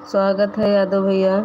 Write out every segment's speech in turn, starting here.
स्वागत है यादव भैया।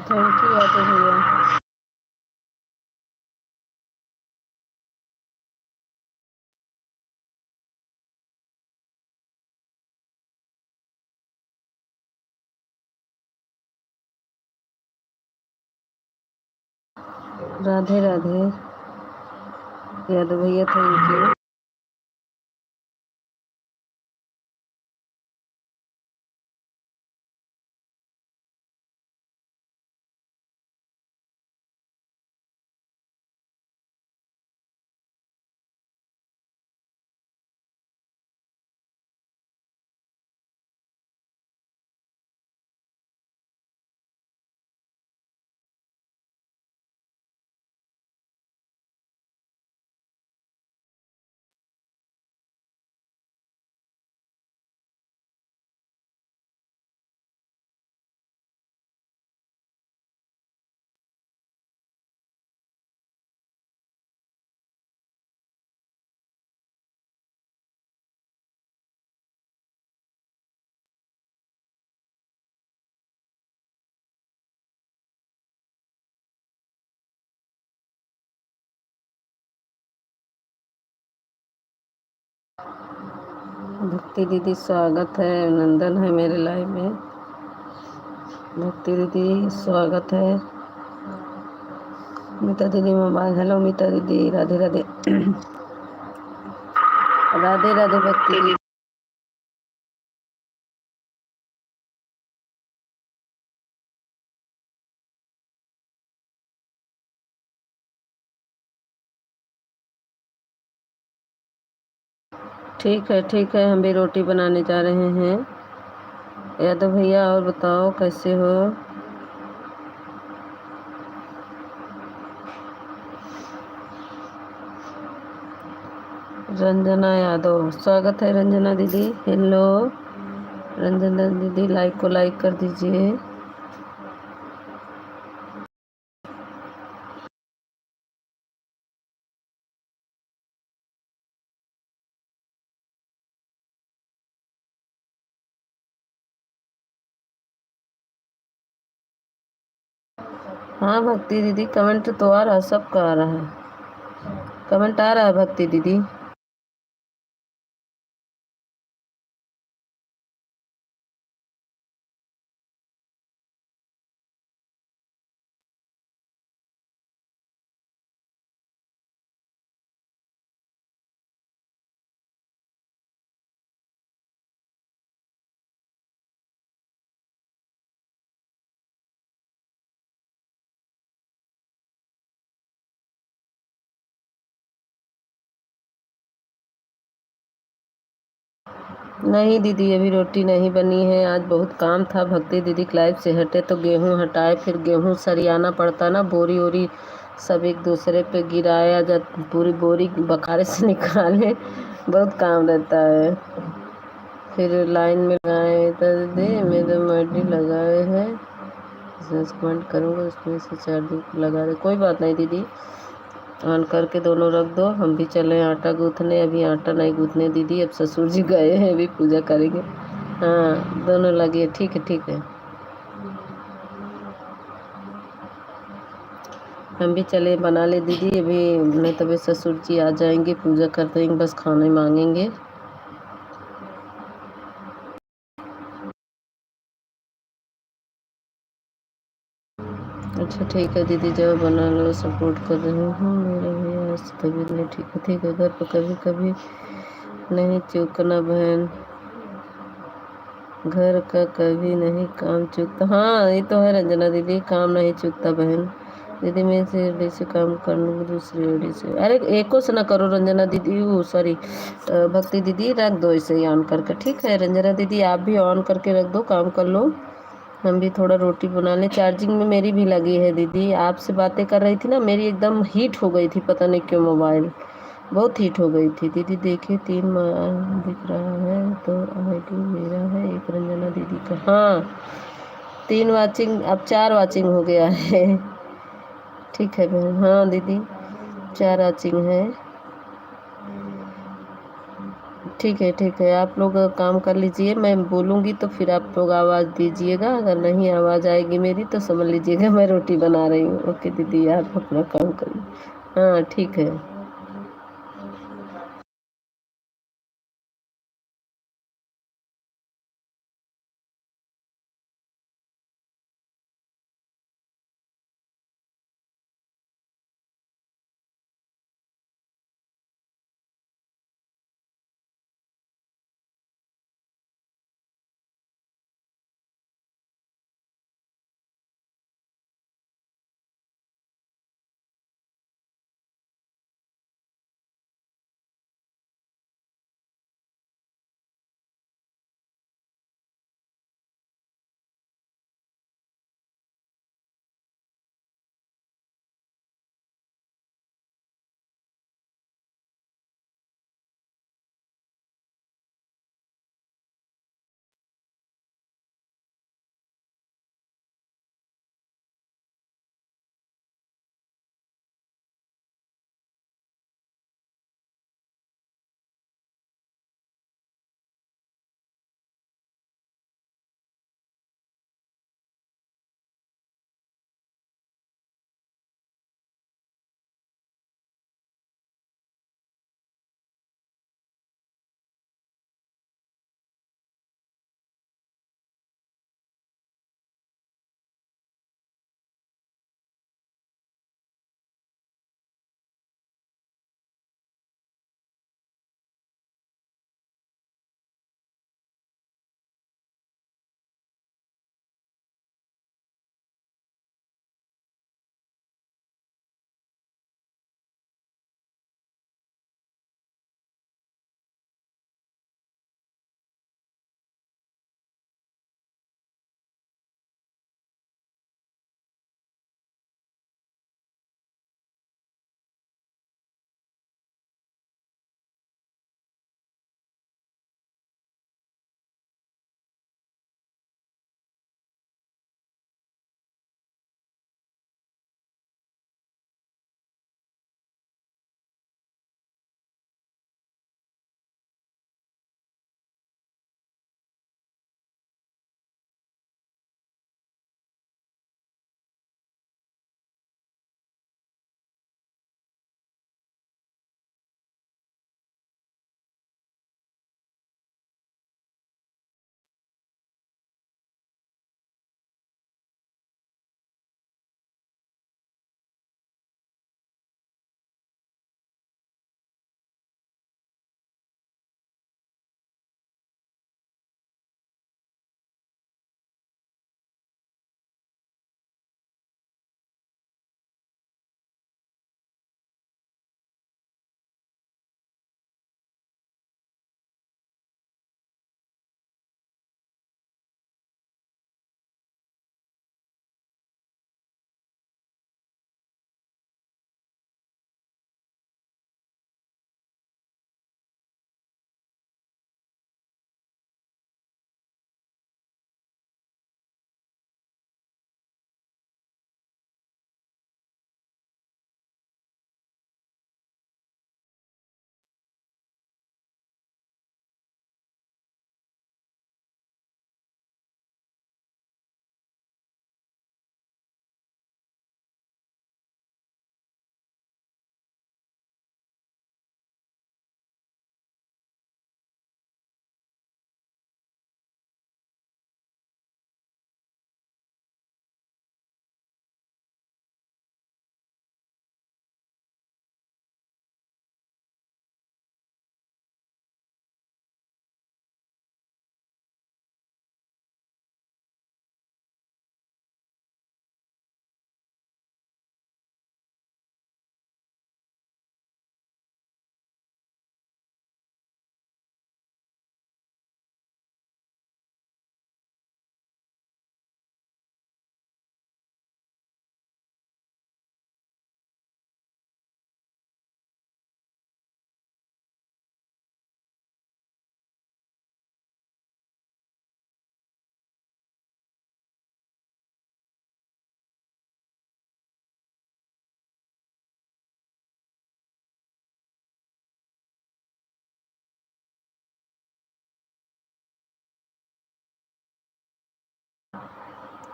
थैंक यू यादव भैया। राधे राधे यादव भैया, थैंक यू। भक्ति दीदी स्वागत है, अभिनंदन है मेरे लाइव में। भक्ति दीदी स्वागत है। मीता दीदी मोबाइल, हेलो मीता दीदी, राधे राधे। राधे राधे भक्ति दीदी। ठीक है, हम भी रोटी बनाने जा रहे हैं। यादव भैया और बताओ कैसे हो? रंजना यादव, स्वागत है रंजना दीदी। हेलो रंजना दीदी, लाइक को लाइक कर दीजिए। हाँ भक्ति दीदी, कमेंट तो आ रहा है, सबका आ रहा है, कमेंट आ रहा है भक्ति दीदी। नहीं दीदी, अभी रोटी नहीं बनी है, आज बहुत काम था। भक्ति दीदी लाइव से हटे तो गेहूं हटाए, फिर गेहूं सरियाना पड़ता ना, बोरी वोरी सब एक दूसरे पे गिराया, जब पूरी बोरी बखारे से निकाले, बहुत काम रहता है। फिर लाइन में लगाए दे मेरे मर्डी लगाए हैं, कमेंट करूँगा उसमें से चार्जिंग लगा दे। कोई बात नहीं दीदी, ऑन करके दोनों रख दो, हम भी चले आटा गूँथने। अभी आटा नहीं गूँथने दीदी, अब ससुर जी गए हैं, अभी पूजा करेंगे। हाँ दोनों लगे, ठीक है। हम भी चले बना ले दीदी, अभी नहीं तो अभी ससुर जी आ जाएंगे, पूजा कर देंगे, बस खाने मांगेंगे। अच्छा ठीक है दीदी, जाओ बना लो, सपोर्ट कर रही हूँ। मेरा भी आज तबीयत नहीं ठीक है। ठीक है, घर पर कभी कभी नहीं चूकना बहन, घर का कभी नहीं काम चूकता। हाँ ये तो है रंजना दीदी, काम नहीं चूकता बहन। दीदी मैं इस एडी से काम कर लूँगी, दूसरी एडी से। अरे एको से ना करो रंजना दीदी, वो सॉरी भक्ति दीदी, रख दो इसे ही ऑन करके। ठीक है रंजना दीदी, आप भी ऑन करके रख दो, काम कर लो। हम भी थोड़ा रोटी बना लें। चार्जिंग में मेरी भी लगी है दीदी, आपसे बातें कर रही थी ना, मेरी एकदम हीट हो गई थी, पता नहीं क्यों मोबाइल बहुत हीट हो गई थी। दीदी देखिए 3 दिख रहा है तो आईडी मेरा है, एक रंजना दीदी का। हाँ 3 वाचिंग, अब 4 वाचिंग हो गया है। ठीक है बहन, हाँ दीदी 4 वाचिंग है। ठीक है, आप लोग काम कर लीजिए, मैं बोलूँगी तो फिर आप लोग आवाज़ दीजिएगा। अगर नहीं आवाज़ आएगी मेरी तो समझ लीजिएगा मैं रोटी बना रही हूँ। ओके दीदी, आप अपना काम करिए। हाँ ठीक है।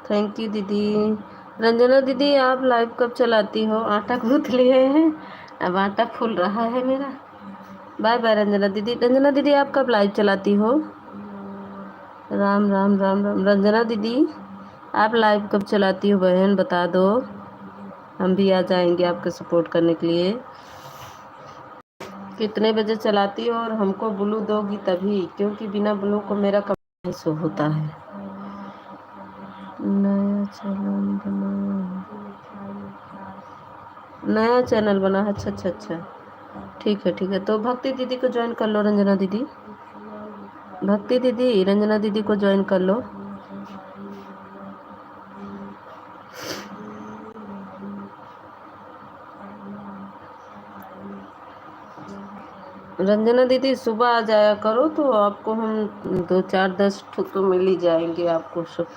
थैंक यू दीदी। रंजना दीदी आप लाइव कब चलाती हो? आटा गूँथ लिए हैं, अब आटा फूल रहा है मेरा। बाय बाय रंजना दीदी। रंजना दीदी आप कब लाइव चलाती हो? राम राम राम राम। रंजना दीदी आप लाइव कब चलाती हो बहन, बता दो, हम भी आ जाएंगे आपके सपोर्ट करने के लिए। कितने बजे चलाती हो और हमको ब्लू दोगी तभी, क्योंकि बिना ब्लू को मेरा कम नहीं शो होता है। नया चैनल बना है? अच्छा अच्छा अच्छा, ठीक है ठीक है। तो भक्ति दीदी को ज्वाइन कर लो रंजना दीदी। भक्ति दीदी रंजना दीदी को ज्वाइन कर लो। रंजना दीदी सुबह आ जाया करो तो आपको हम 2 4 10 तो मिल ही जाएंगे आपको सब।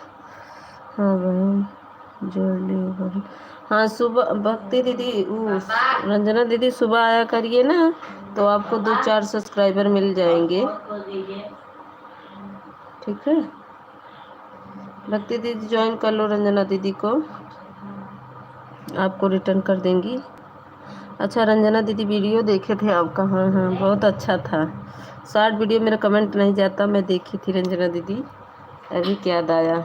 हाँ बहन जोड़ लियो बहन। हाँ सुबह भक्ति दीदी रंजना दीदी सुबह आया करिए ना, तो आपको 2 4 सब्सक्राइबर मिल जाएंगे। ठीक है भक्ति दीदी ज्वाइन कर लो रंजना दीदी को, आपको रिटर्न कर देंगी। अच्छा रंजना दीदी वीडियो देखे थे आपका, हाँ हाँ बहुत अच्छा था। शॉर्ट वीडियो मेरा कमेंट नहीं जाता, मैं देखी थी रंजना दीदी, अभी याद आया।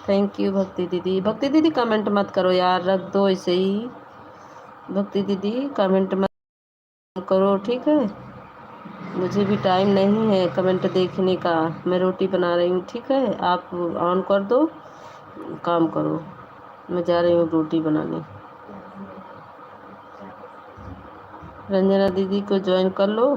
थैंक यू भक्ति दीदी। भक्ति दीदी कमेंट मत करो यार, रख दो ऐसे ही। भक्ति दीदी कमेंट मत करो ठीक है, मुझे भी टाइम नहीं है कमेंट देखने का, मैं रोटी बना रही हूँ। ठीक है आप ऑन कर दो, काम करो, मैं जा रही हूँ रोटी बनाने। रंजना दीदी को ज्वाइन कर लो।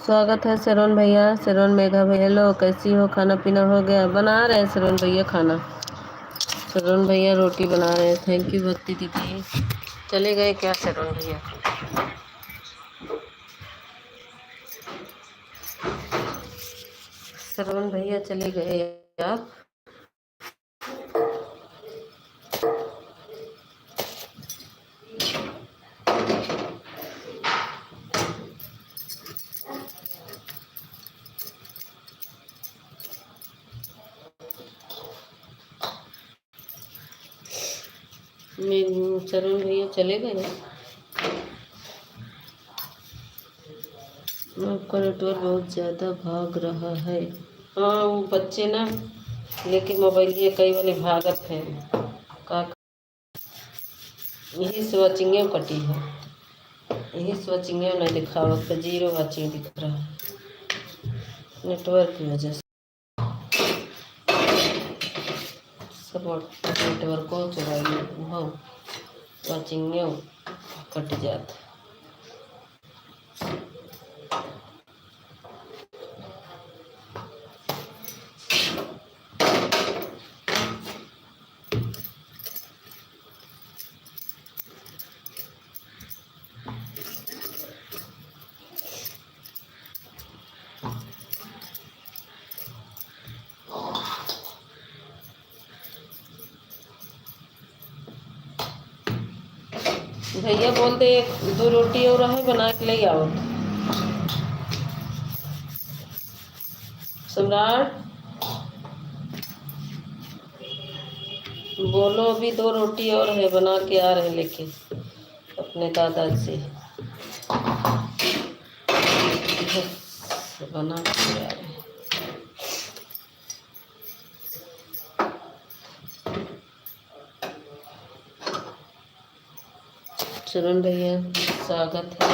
स्वागत है श्रवण भैया, श्रवण मेघा भैया। हेलो, कैसी हो? खाना पीना हो गया? बना रहे हैं श्रवण भैया खाना। श्रवण भैया रोटी बना रहे हैं। थैंक यू भक्ति दीदी। चले गए क्या श्रवण भैया? श्रवण भैया चले गए आप? श्रवण भैया चले गए? आपका नेटवर्क बहुत ज़्यादा भाग रहा है। हाँ, वो बच्चे ना लेके मोबाइल ये कई वाले भागत हैं का। यही से वाचिंगे कटी है, यही से वाचिंगे नहीं दिखा, वक्त जीरो वाचिंग दिख रहा है नेटवर्क की वजह से। सब नेटवर्क को चुराई हो वाचिंगे कट जाता। भैया बोल दे 2 रोटी और है, बना के ले आओ। सम्राट बोलो, अभी 2 रोटी और है, बना के आ रहे लेके अपने दादा से। बना के आ रहे। चरण भैया स्वागत है।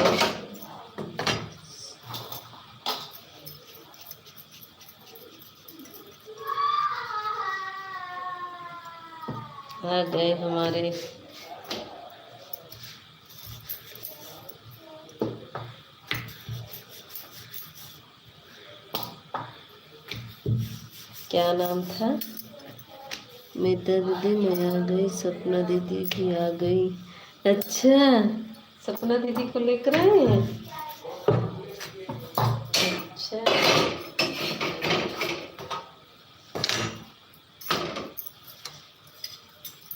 आ गए हमारे क्या नाम था? मैं दीदी मैं आ गई, सपना दीदी भी आ गई। अच्छा, सपना दीदी को लेकर आए हैं। अच्छा,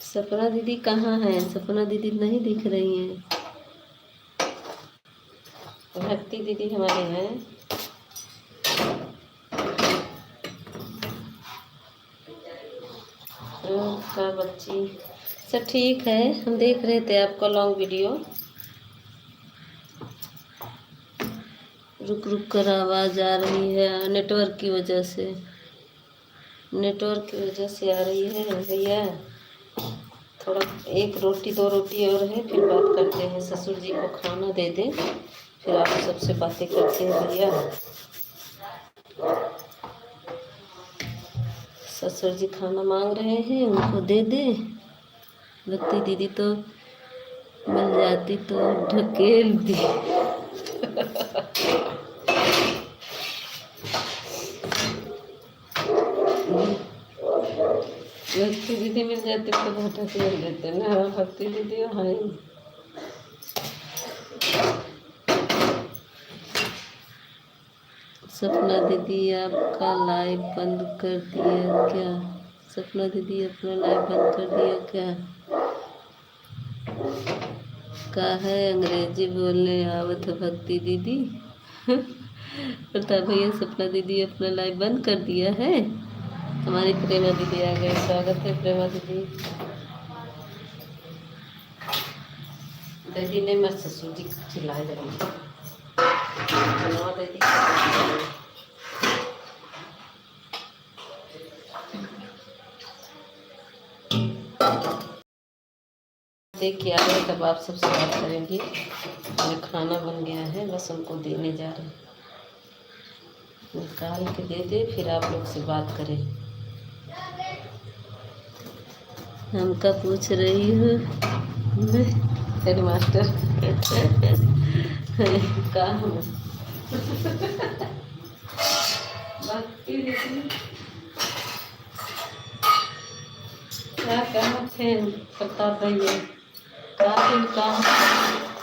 सपना दीदी कहाँ है? सपना दीदी नहीं दिख रही हैं। भक्ति दीदी हमारे हैं। का बच्ची सब ठीक है। हम देख रहे थे आपका लॉन्ग वीडियो। रुक रुक कर आवाज़ आ रही है, नेटवर्क की वजह से, नेटवर्क की वजह से आ रही है भैया। थोड़ा 1 रोटी 2 रोटी और है, फिर बात करते हैं। ससुर जी को खाना दे दें, फिर आप सबसे बातें करते हैं भैया। ससुर जी खाना मांग रहे हैं, उनको दे दे। भक्ति दीदी तो मिल जाती तो ढकेल दी। भक्ति दीदी मिल जाती तो ढकेल देते ना। भक्ति दीदी हाँ। सपना दीदी आपका लाइव बंद कर दिया क्या? सपना दीदी अपना लाइव बंद कर दिया क्या? का है अंग्रेजी बोलने आवत भक्ति दीदी। प्रताप भैया सपना दीदी अपना लाइव बंद कर दिया है। हमारी प्रेमा दीदी आ गई। स्वागत है प्रेमा दीदी। दीदी ने मस्त ससुर जी खिलाए दे रही दीदी। देख के आ रहे तब आप सबसे बात करेंगे। मेरा खाना बन गया है, बस उनको देने जा रहे हैं। निकाल के दे दे, फिर आप लोग से बात करें। हमका पूछ रही हूँ मैं हेड मास्टर का हूँ। भक्ति दीदी क्या कहा थे प्रताप भैया का फिर का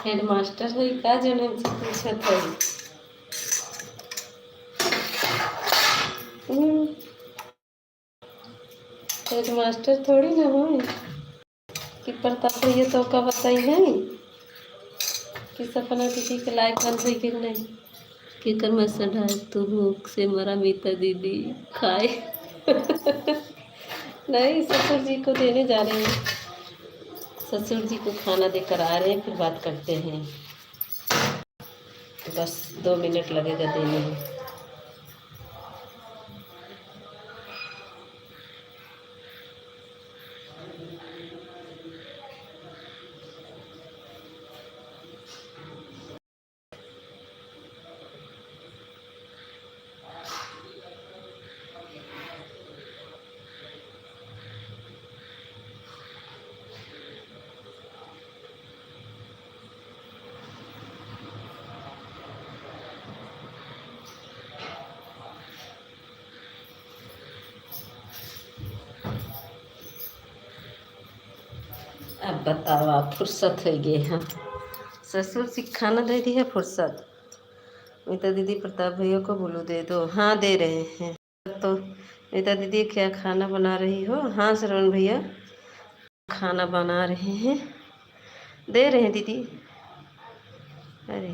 हेड मास्टर हुई का जो हमसे पूछत है। हेड मास्टर थोड़ी ना हो कि प्रताप भैया तो का बताई है कि सपना दीदी के लाइक बन हुई कि नहीं कि कर मैं सढ़ाए तू भूख से मरा मीता दीदी खाए। नहीं ससुर जी को देने जा रहे हैं, ससुर जी को खाना देकर आ रहे हैं, फिर बात करते हैं। बस 2 मिनट लगेगा देने में। अब बताओ आप फुर्सत हो गए हैं, ससुर जी खाना दे दी है फुर्सत। मीता दीदी प्रताप भैया को बोलो दे दो। हाँ दे रहे हैं। तो मीता दीदी क्या खाना बना रही हो। हाँ श्रवण भैया खाना बना रहे हैं, दे रहे हैं दीदी। अरे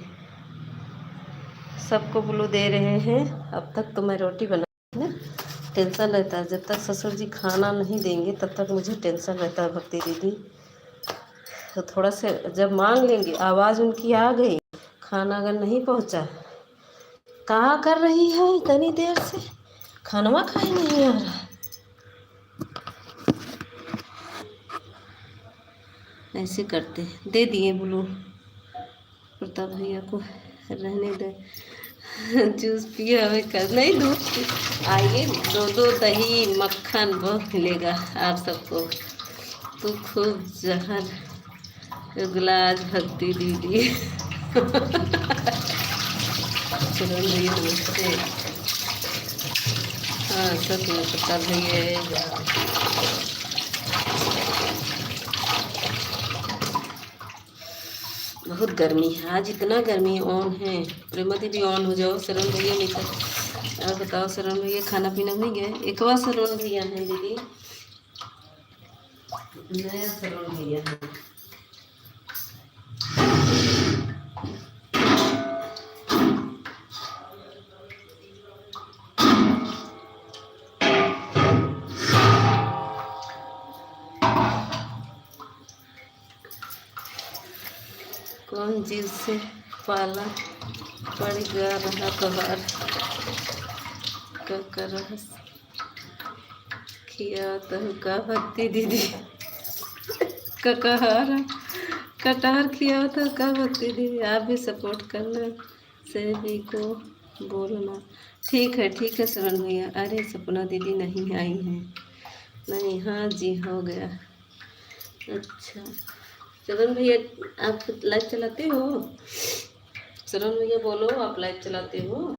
सबको बोलो दे रहे हैं। अब तक तो मैं रोटी बना ना, टेंशन रहता है जब तक ससुर जी खाना नहीं देंगे तब तक मुझे टेंशन रहता है भक्ति दीदी। तो थोड़ा से जब मांग लेंगे आवाज़ उनकी आ गई, खाना अगर नहीं पहुंचा, कहाँ कर रही है इतनी देर से खानवा खाए नहीं आ रहा। ऐसे करते हैं। दे दिए बोलो प्रताप भैया को, रहने दे। जूस पिए हमें कर नहीं दूध आइए, दो दही मक्खन बहुत मिलेगा आप सबको। तो खूब जहर उगला आज भक्ति दीदी। चलो भैया नमस्ते। हाँ सब में प्रताप भैया बहुत गर्मी है आज, इतना गर्मी ऑन है। प्रेमा दीदी ऑन हो जाओ। शरण भैया नहीं था। और बताओ शरण भैया खाना पीना नहीं गए। एक बार शरण भैया हैं दीदी, नया शरण भैया है। कौन जीव से पाला पड़ गया रहा तोहार कर खिया तहु का भक्ति दीदी ककहर कटहर खिया तो का भक्ति दीदी। आप भी सपोर्ट करना, सभी को बोलना। ठीक है शरण भैया। अरे सपना दीदी नहीं आई हैं। नहीं हाँ जी हो गया। अच्छा शरण भैया आप लाइव चलाते हो। शरण भैया बोलो आप लाइव चलाते हो।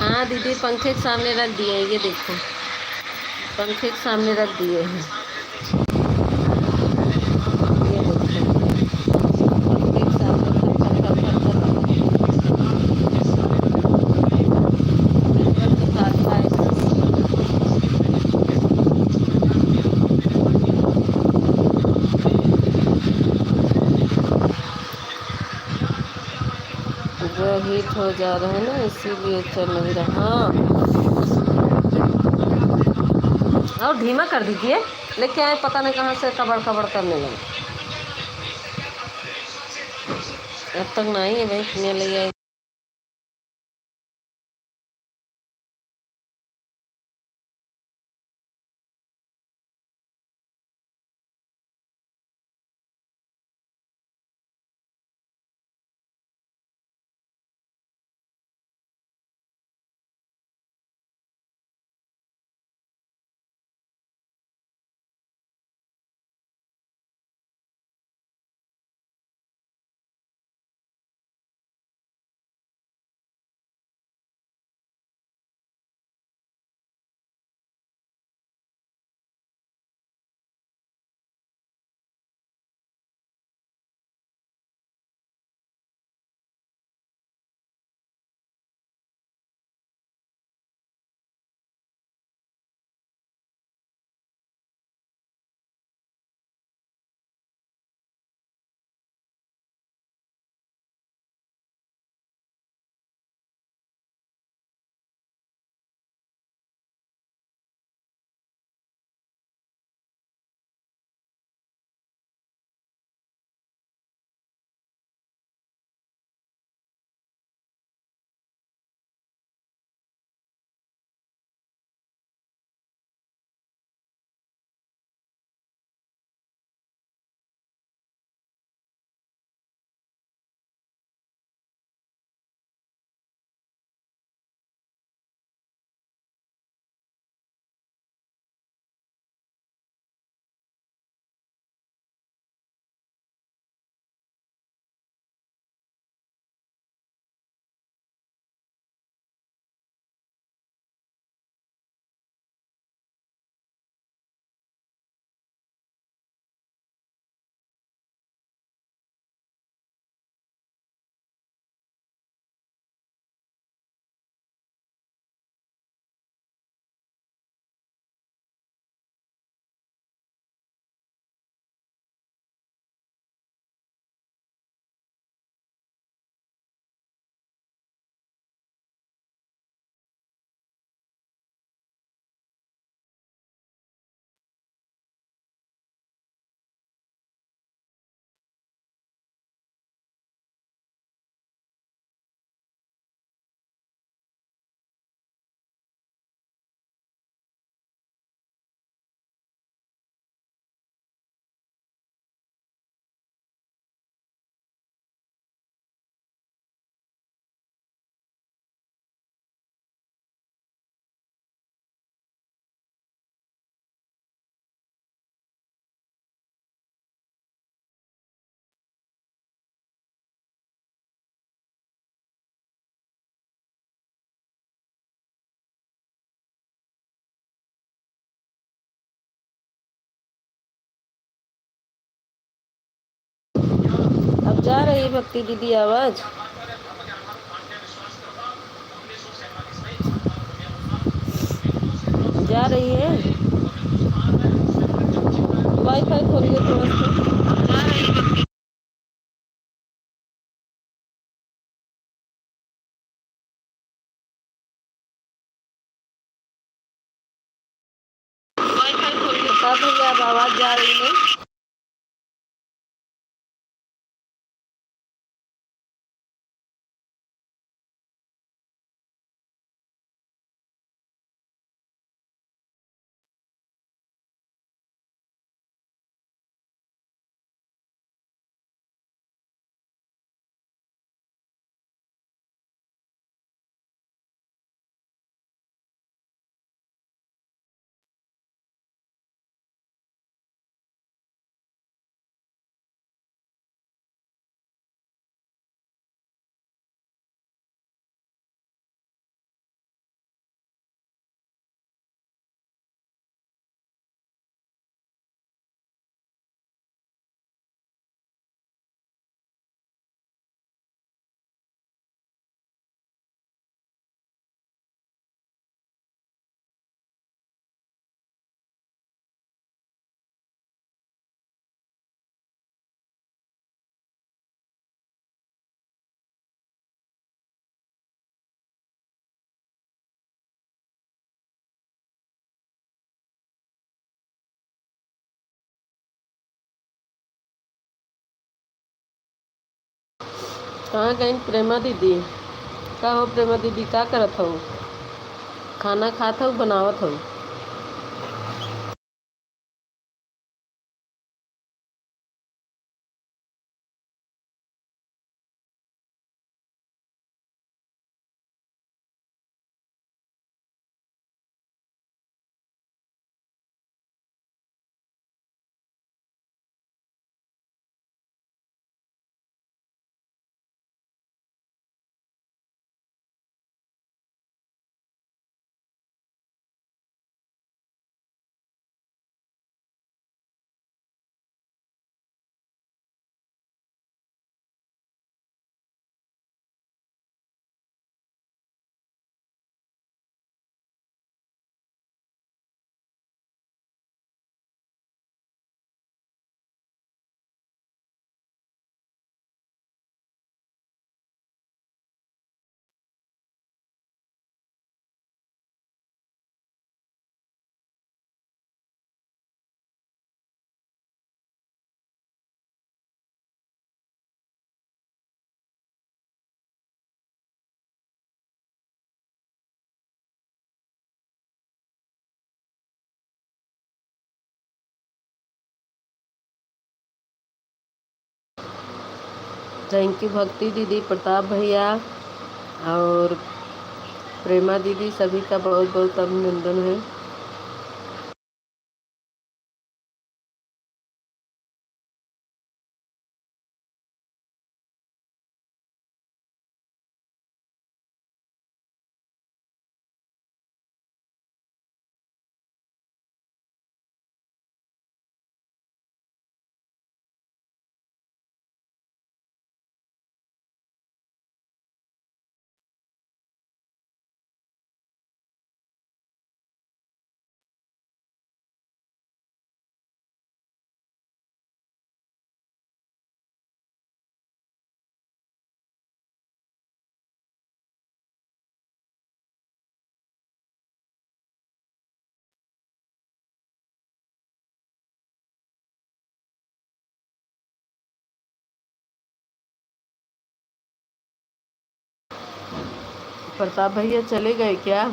हाँ दीदी पंखे के सामने रख दिए हैं, ये देखो पंखे के सामने रख दिए हैं। ये देखो पंखे के सामने तो खाता है। जो हीट हो जा रहा है ना इसीलिए चल नहीं रहा। हाँ और धीमा कर दीजिए, लेके आए पता नहीं कहाँ से कबड़ कबड़ करने लगे। अब तक नहीं है भाई, ले आए। जा रही है भक्ति दीदी आवाज? जा रही है? वाईफाई खोलिए थोड़ा सा। बता भैया अब आवाज जा रही है? कहाँ गई प्रेमा दीदी? का हो प्रेमा दीदी, का करत हो? खाना खात हो बनावत हो? थैंक यू भक्ति दीदी, प्रताप भैया और प्रेमा दीदी, सभी का बहुत बहुत अभिनंदन है। प्रताप भैया चले गए क्या?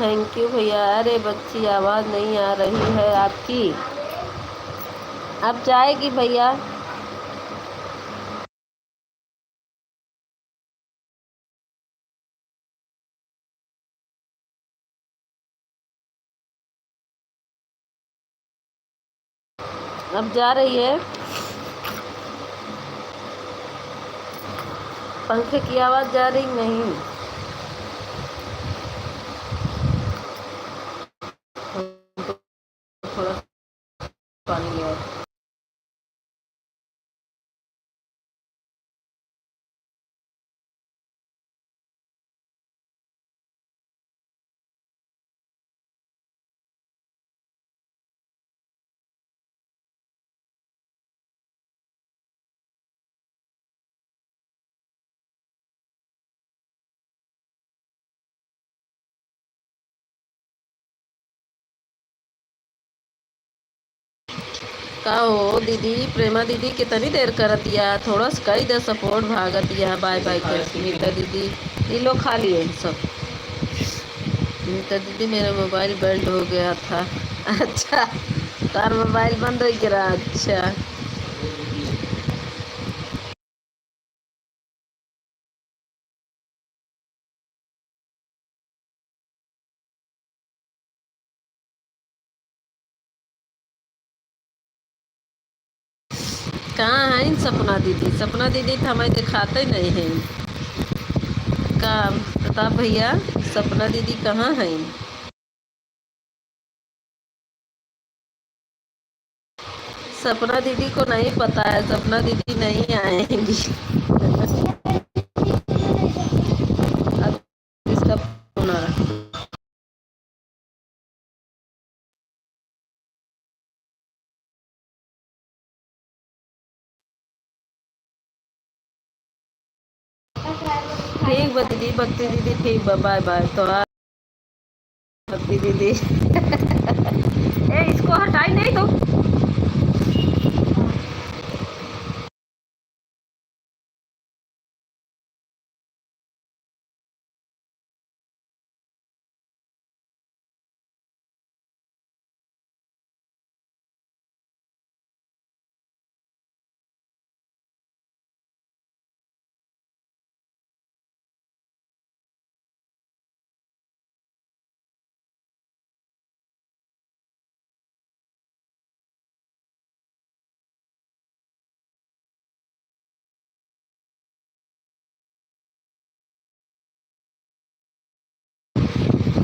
थैंक यू भैया। अरे बच्ची आवाज़ नहीं आ रही है आपकी। अब जाएगी भैया। अब जा रही है। पंखे की आवाज़ जा रही नहीं। थोड़ा पानी ले आओ। का हो दीदी, प्रेमा दीदी कितनी देर करतिया, थोड़ा सा कई दे सपोर्ट भागतिया बाय बाय करती। नीता दीदी ये लोग खा लिए सब। नीता दीदी मेरा मोबाइल बंद हो गया था। अच्छा, तार मोबाइल बंद हो गया। अच्छा, कहाँ है इन सपना दीदी? सपना दीदी तो हमें दिखाते नहीं है। का प्रताप भैया, सपना दीदी कहाँ है? सपना दीदी को नहीं पता है, सपना दीदी नहीं आएंगी। अब इसका फोन आ रहा। ठीक बा दीदी, भक्ति दीदी ठीक बा, बाय बाय। तो भक्ति दीदी। ए इसको हटाई नहीं तो।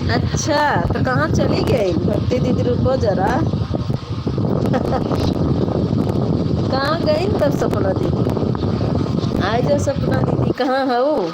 अच्छा, तो कहाँ चली गई भक्ति दीदी? रुको जरा। कहाँ गई तब सपना दीदी? आई जा सपना दीदी, कहाँ है वो?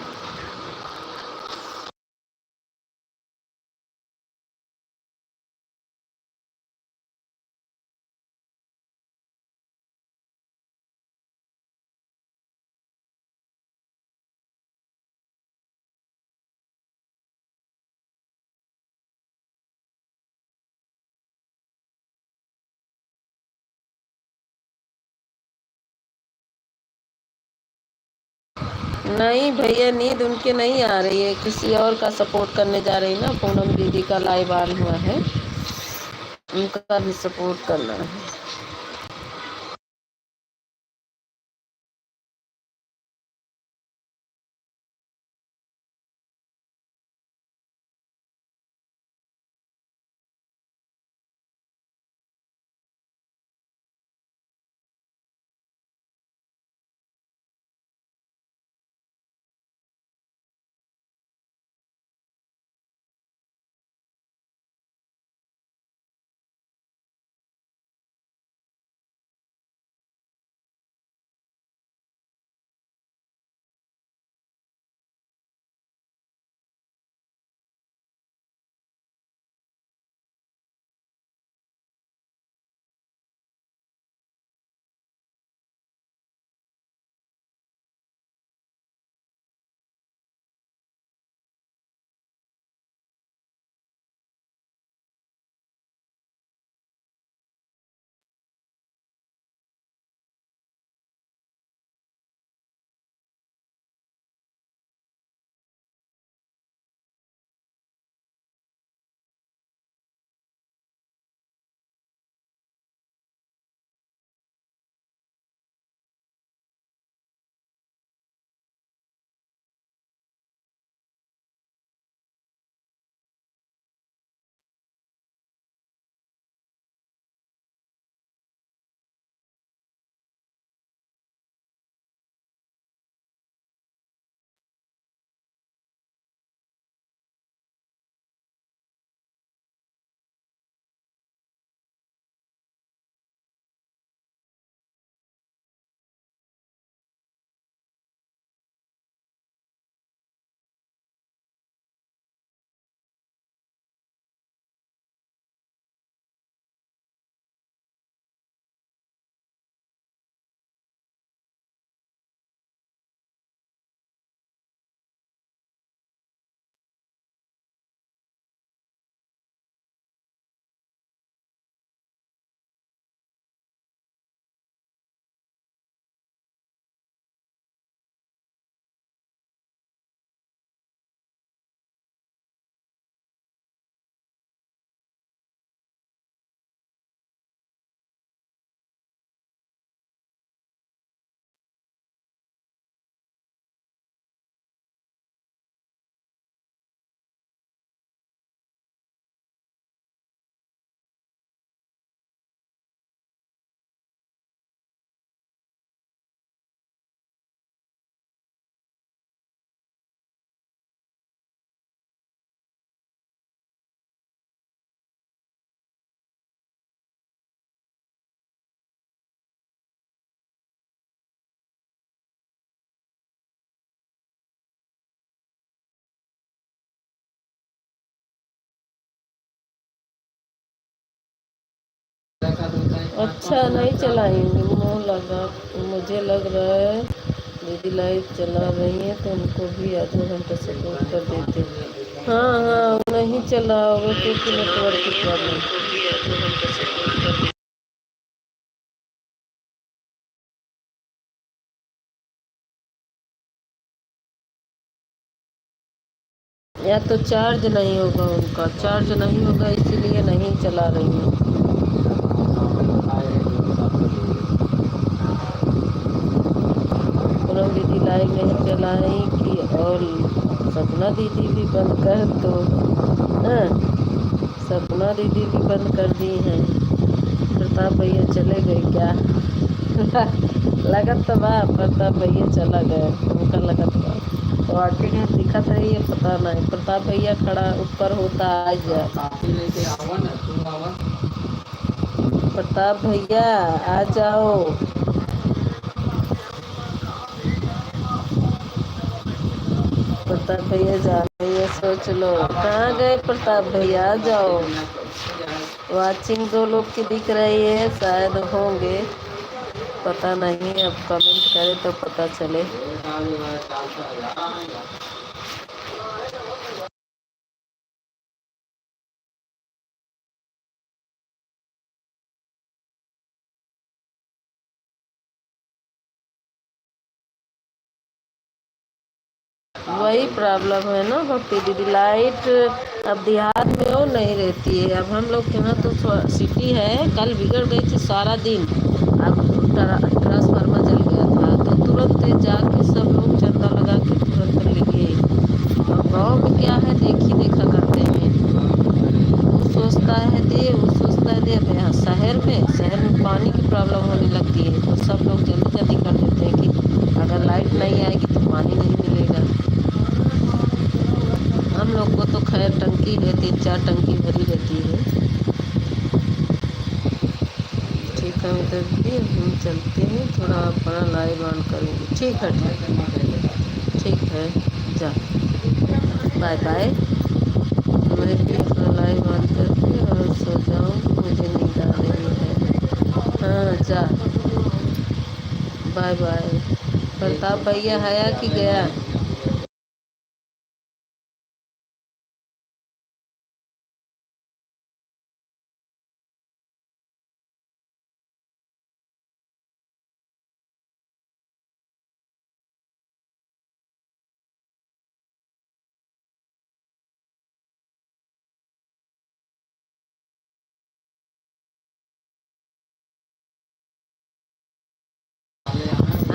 नहीं भैया, नींद उनके नहीं आ रही है, किसी और का सपोर्ट करने जा रही ना। पूनम दीदी का लाइव ऑन हुआ है, उनका भी सपोर्ट करना है। अच्छा नहीं चलाएंगे, मुँह लगा। मुझे लग रहा है दीदी लाइव चला रही है तो उनको भी आधा घंटा सपोर्ट कर देते। हाँ हाँ नहीं चला होगा क्योंकि नेटवर्क की प्रॉब्लम। या तो चार्ज नहीं होगा, उनका चार्ज नहीं होगा इसीलिए नहीं चला रही है। पूनम दीदी लाइव नहीं चलाई कि और सपना दीदी भी बंद कर दो। हाँ सपना दीदी भी बंद कर दी हैं। प्रताप भैया चले गए क्या? लगत तो बा प्रताप भैया चला गए, उनका लगत बा तो आके यहाँ दिखत रही है, पता नहीं प्रताप भैया खड़ा ऊपर होता आ जाए। प्रताप भैया आ जाओ। प्रताप भैया जा रही है, सोच लो कहाँ गए प्रताप भैया, आ जाओ। वाचिंग दो लोग की दिख रही है, शायद होंगे, पता नहीं, अब कमेंट करे तो पता चले। वही प्रॉब्लम है ना भक्ति दीदी, लाइट अब देहात में वो नहीं रहती है। अब हम लोग के यहाँ तो सिटी है, कल बिगड़ गई थी सारा दिन। अब ट्रांसफार्मर जल गया था तो तुरंत जाके सब लोग चंदा लगा के तुरंत ले गए। और गाँव में क्या है, देखा करते हैं, वो सोचता है दे, वो सोचता है दे। अब यहाँ शहर में पानी की प्रॉब्लम होने लगती है तो सब लोग जल्दी जल्दी कर देते हैं कि अगर लाइट नहीं आएगी तो पानी नहीं मिलेगा। हम लोग को तो खैर टंकी है, 3-4 टंकी भरी रहती है। ठीक है मित्र जी, हम चलते हैं, थोड़ा अपना लाइव ऑन करेंगे। ठीक है ठीक है, जा बाय बाय। मैं भी अपना लाइव ऑन करके और सो जाऊँ, मुझे नींद आ रही है। हाँ जा बाय बाय। प्रताप भैया आया कि गया?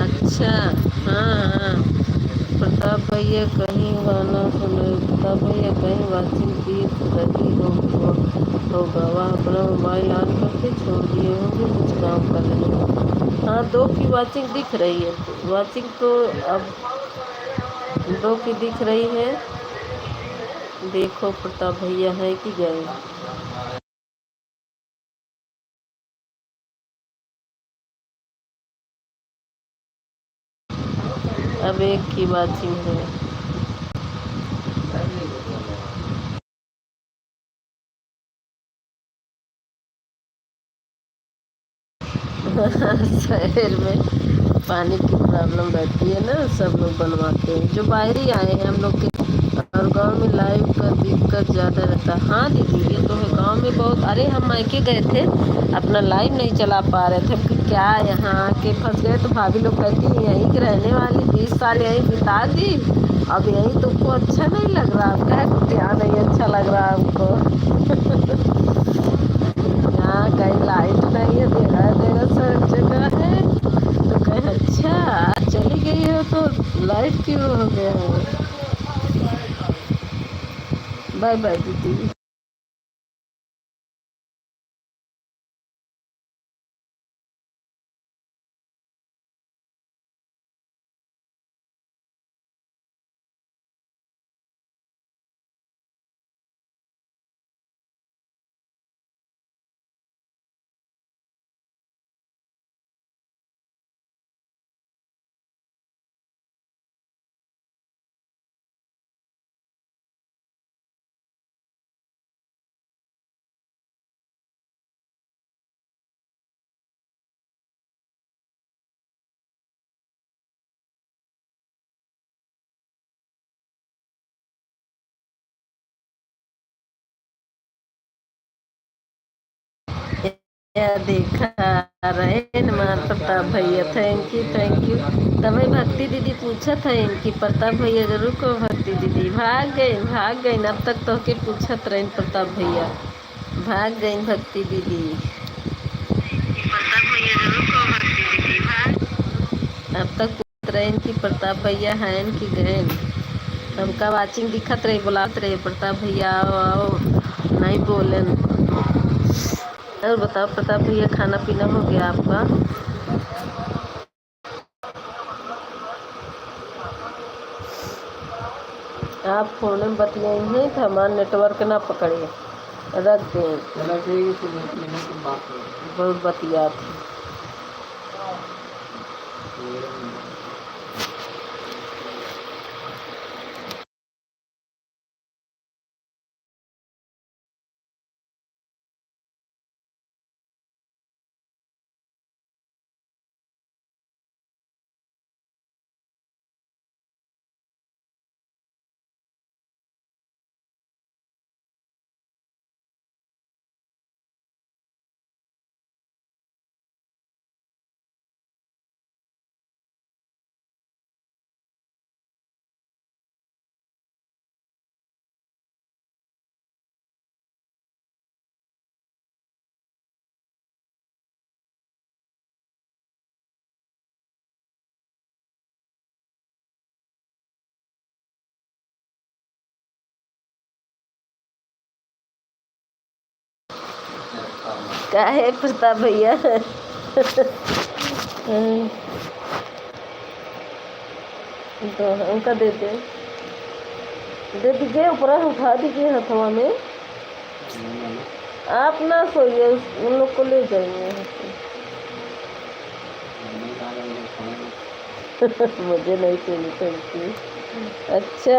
अच्छा हाँ हाँ। प्रताप भैया कहीं गाना सुन रहे, प्रताप भैया कहीं वाचिंग देख रही होगा, वह अपना मोबाइल ऑन करके छोड़ दिए होंगे, कुछ काम कर रहे होंगे। हाँ दो की वाचिंग दिख रही है, वाचिंग तो अब दो की दिख रही है। देखो प्रताप भैया है कि गए? अब एक की वाचिंग है। शहर में पानी की प्रॉब्लम रहती है ना, सब लोग बनवाते हैं जो बाहरी आए हैं हम लोग के। और गांव में लाइट का दिक्कत ज़्यादा रहता है। हाँ दीदी ये तो है, गांव में बहुत। अरे हम मायके गए थे, अपना लाइव नहीं चला पा रहे थे कि क्या यहाँ आके फंस गए, तो भाभी लोग कहती हैं यहीं की रहने वाली, 20 साल यहीं बिता दी, अब यहीं तुमको अच्छा नहीं लग रहा? क्या क्या नहीं अच्छा लग रहा हमको? यहाँ कहीं लाइट नहीं है, देगा सब जगह है। तो कहे अच्छा आज चली गई हो तो लाइट क्यों हो गया है? बाय बाय दीदी। या देखा रहे मान प्रताप भैया, थैंक यू थैंक यू। तभी भक्ति दीदी पूछत है इनकी, प्रताप भैया जरूर को भक्ति दीदी भाग गई अब तक तो के पूछत रहे प्रताप भैया, भाग गई भक्ति दीदी। प्रताप भैया जरूर को भक्ति दीदी भाग, अब तक पूछ रहे कि प्रताप भैया हैं कि गए। हमका वाचिंग दिखत रही, बुलात रहे प्रताप भैया आओ आओ, नहीं बोलन। और बताओ प्रताप भैया, खाना पीना हो गया आपका? आप फोन में बतियाई हैं तो हमारा नेटवर्क ना पकड़े, रख दें। बहुत बतिया थी। क्या है प्रताप भैया? तो उनका दे दीजिए, ऊपर उठा दीजिए हथवा में। आप ना सोइए, उन लोग को ले जाइए। मुझे नहीं चाहिए थैंक यू। अच्छा,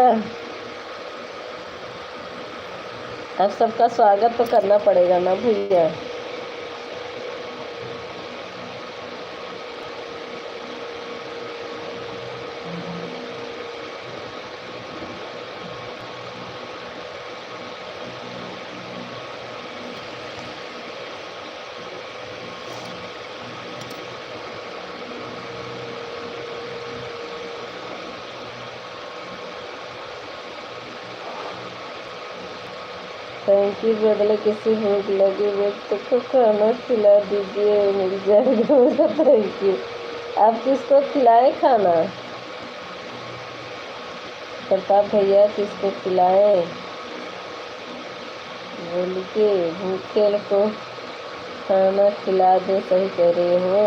अब सबका स्वागत तो करना पड़ेगा ना भैया। Thank you. बदले किसी भूख लगी व्यक्ति को खाना खिला दीजिए, मिल जाएगा मुझे। Thank you. आप किसको खिलाए खाना? प्रताप भैया किसको खिलाए बोलिए, भूखे को खाना खिला दो। सही कह रहे हो।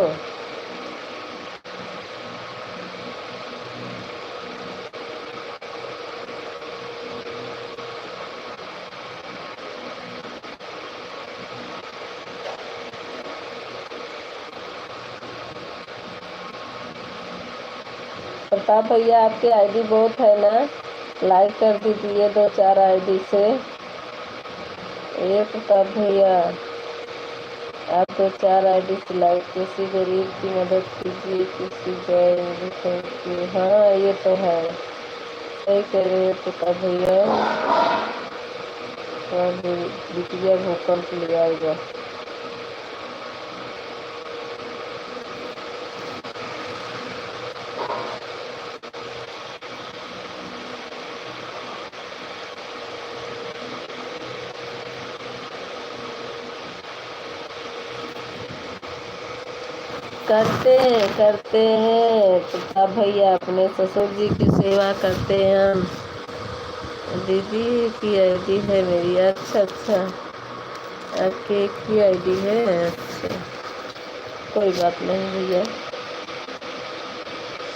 प्रताप भैया आपके आईडी बहुत है ना, लाइक कर दीजिए 2-4 आईडी से। ये प्रताप भैया आप 2-4 आईडी से लाइक, किसी गरीब की मदद कीजिए, किसी जय थैंक यू। हाँ ये तो है, सही कह रहे हो प्रताप भैया। बिटिया भूकंप ले आएगा। करते हैं प्रताप भैया, अपने ससुर जी की सेवा करते हैं हम। दीदी की आईडी है मेरी। अच्छा अच्छा, आपकी एक ही आईडी है। अच्छा, कोई बात नहीं भैया,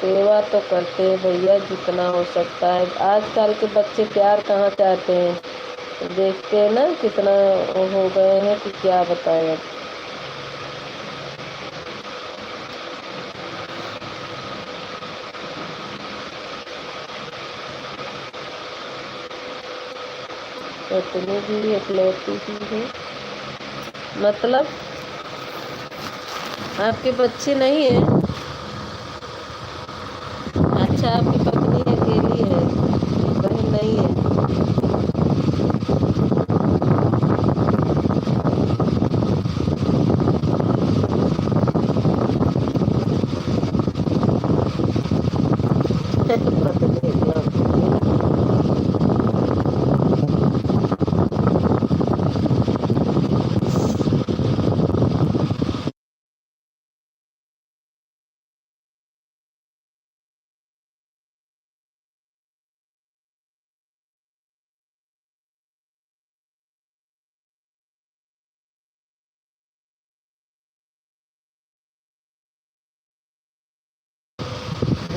सेवा तो करते हैं भैया जितना हो सकता है। आजकल के बच्चे प्यार कहाँ चाहते हैं, देखते हैं ना कितना हो गए हैं कि क्या बताएं। इतनी भी इकलौती ही है, मतलब आपके बच्चे नहीं है? अच्छा, आपकी पत्नी अकेली है, बहन नहीं है?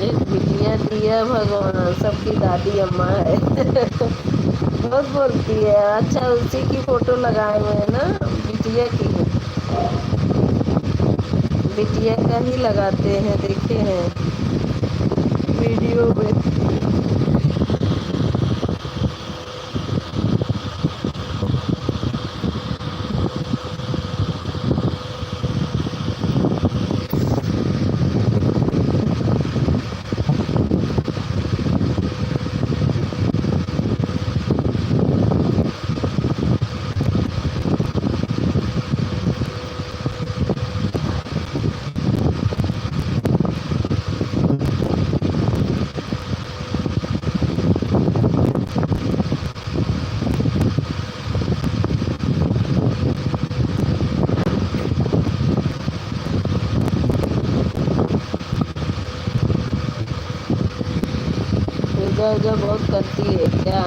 एक बिटिया दिया भगवान, सबकी दादी अम्मा है। बहुत बोलती है। अच्छा, उसी की फोटो लगाए हुए हैं ना, बिटिया की। बिटिया का ही लगाते हैं, देखे हैं वीडियो में। पूजा वूजा बहुत करती है क्या?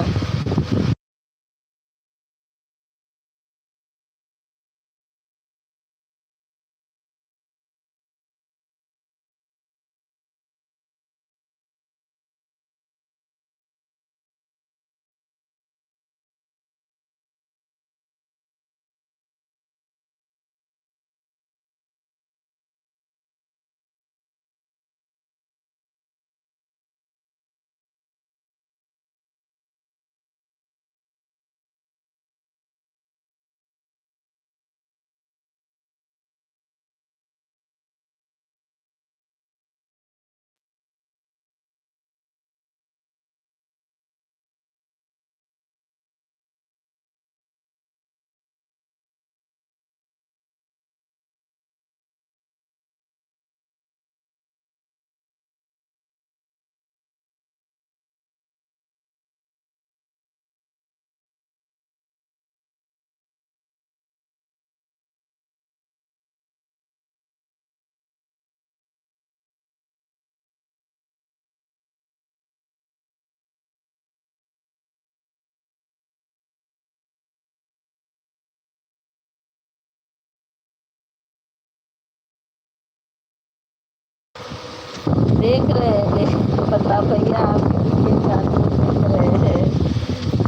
देख रहे हैं, बता भैया, आपके पीछे जानवर देख रहे हैं।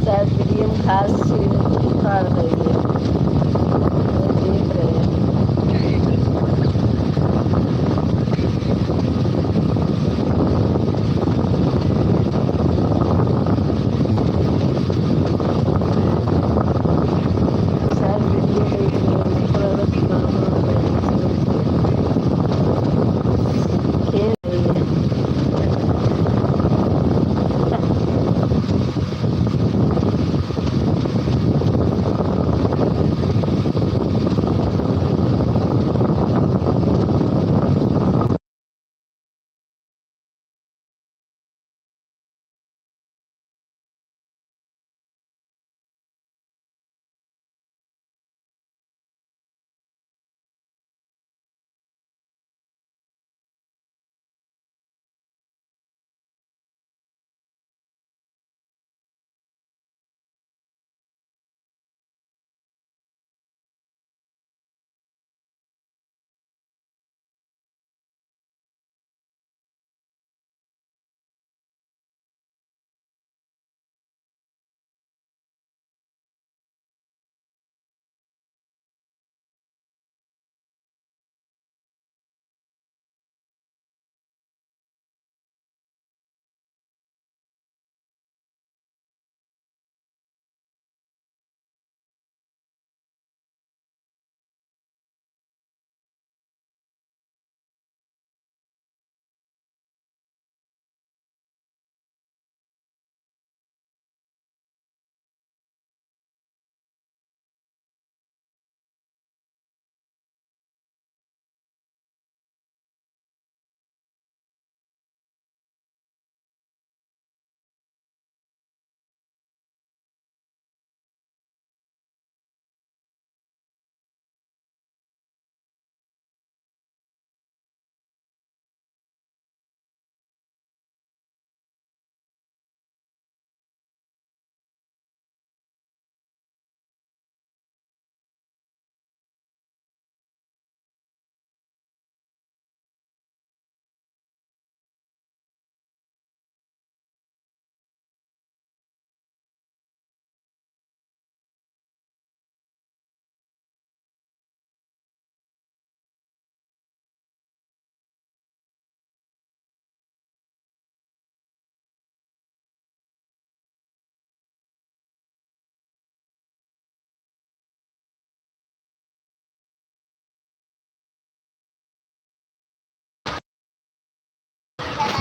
शायद मीडियम घास उखाड़ रही है, देख रहे हैं। शायद वीडियो देख रहे हैं, थोड़ा बहुत काम हो रहा है, खेल रही है।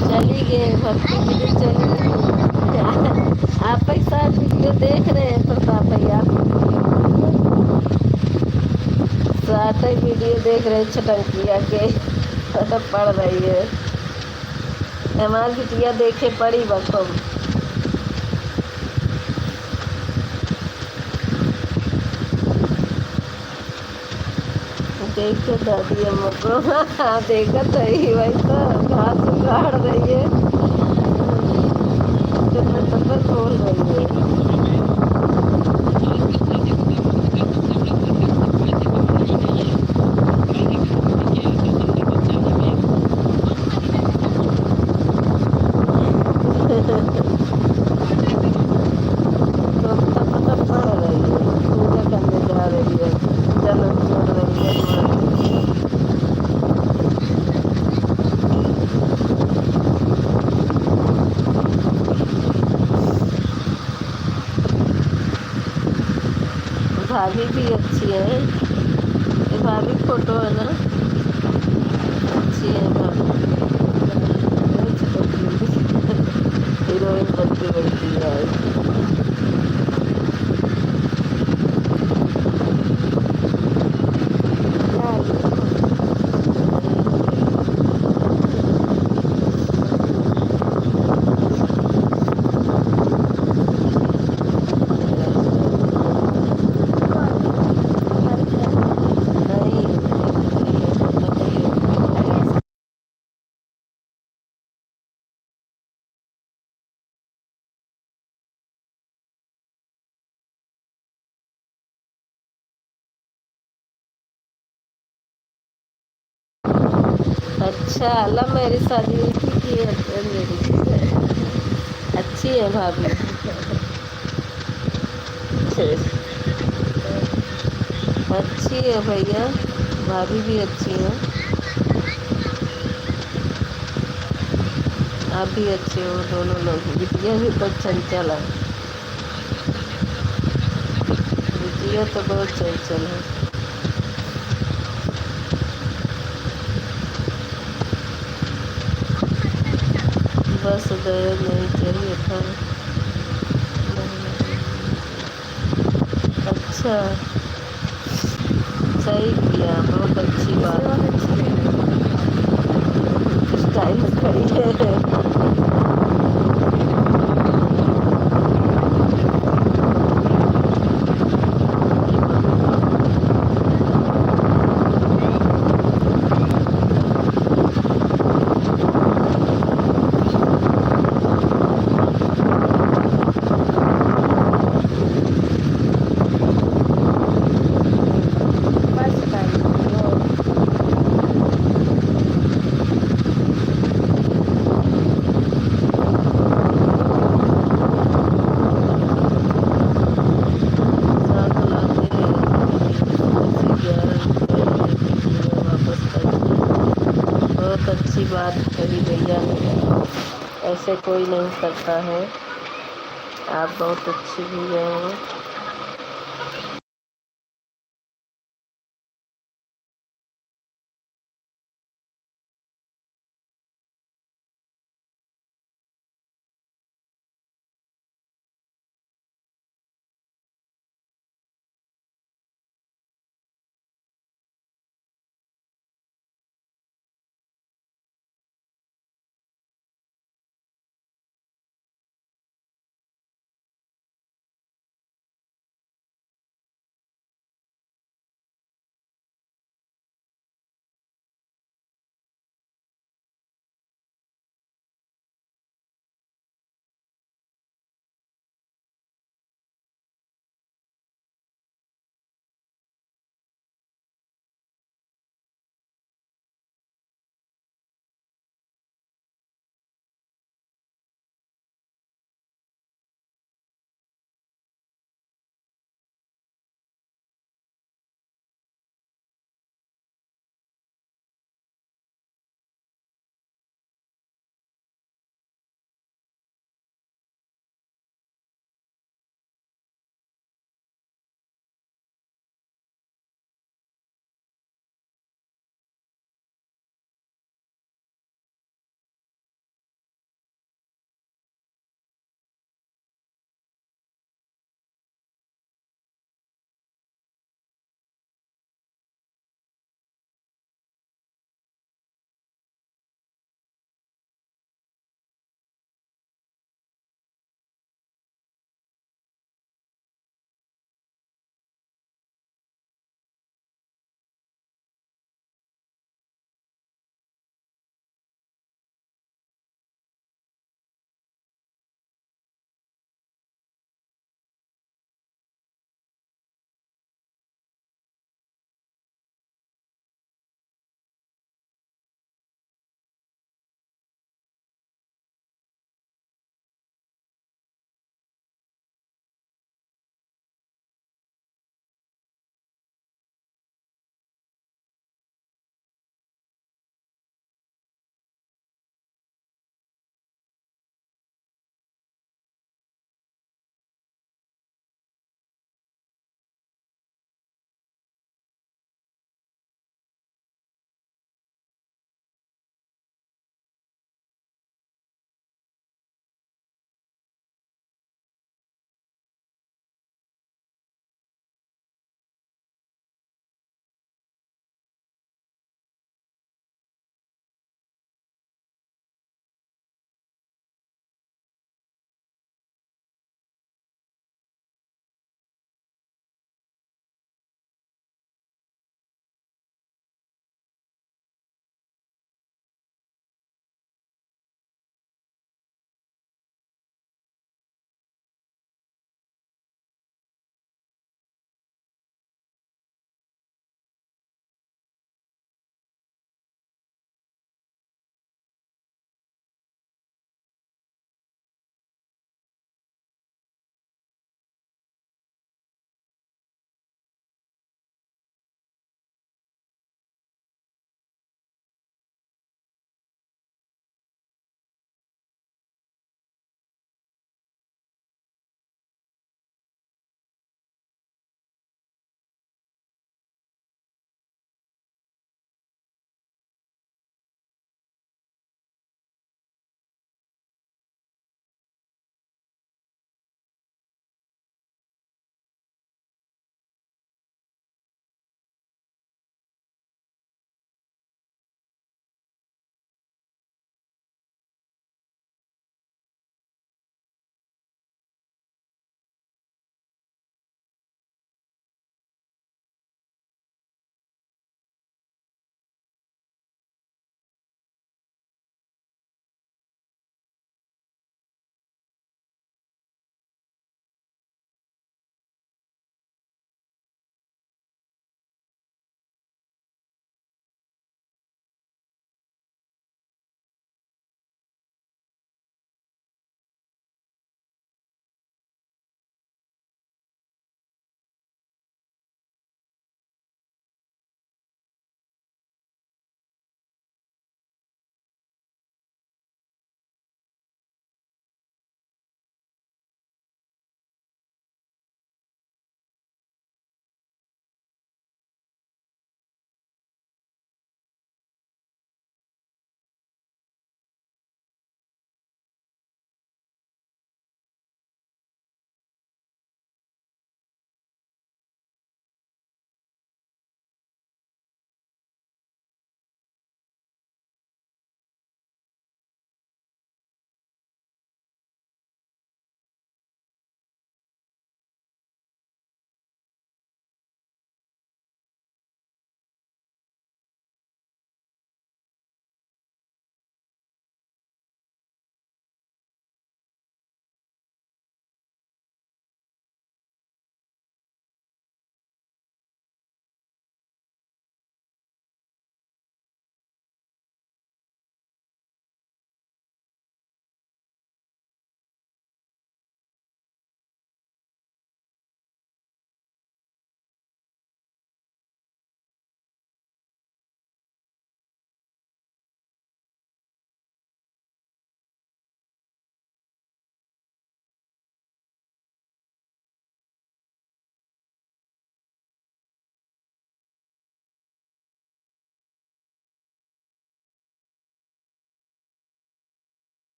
चली गए भक्ति दीदी चली गई। आप एक साथ वीडियो देख रहे हैं प्रताप भैया, साथ ही वीडियो देख रहे हैं छटंकिया के। पढ़ रही है हमारी बिटिया, देखे पड़ी बखूब। देखो दादी अम्मा को। हाँ देखा सही वही तो घास उगाड़ रही है, टप्पर खोल रही है। तो तब पढ़ रही है, पूजा करने जा रही है, जन्म जोड़ रही है हनुमान जी। भाभी भी अच्छी है, ये भाभी फोटो है ना, अच्छी है भाभी। हीरोइन बनती बनती है। अच्छा अल्लाह मेरी शादी उसी की है मेरी। अच्छी है भाभी। अच्छी है भैया, भाभी भी अच्छी है। आप भी अच्छे हो, दोनों लोग। बिटिया भी तो चंचल है, बिटिया तो बहुत चंचल है। बस दहेज नहीं चाहिए था। अच्छा सही किया, बहुत अच्छी बात। स्टाइल में खड़ी है। बहुत अच्छी बात कही भैया ने, ऐसे कोई नहीं करता है। आप बहुत अच्छी भैया हो।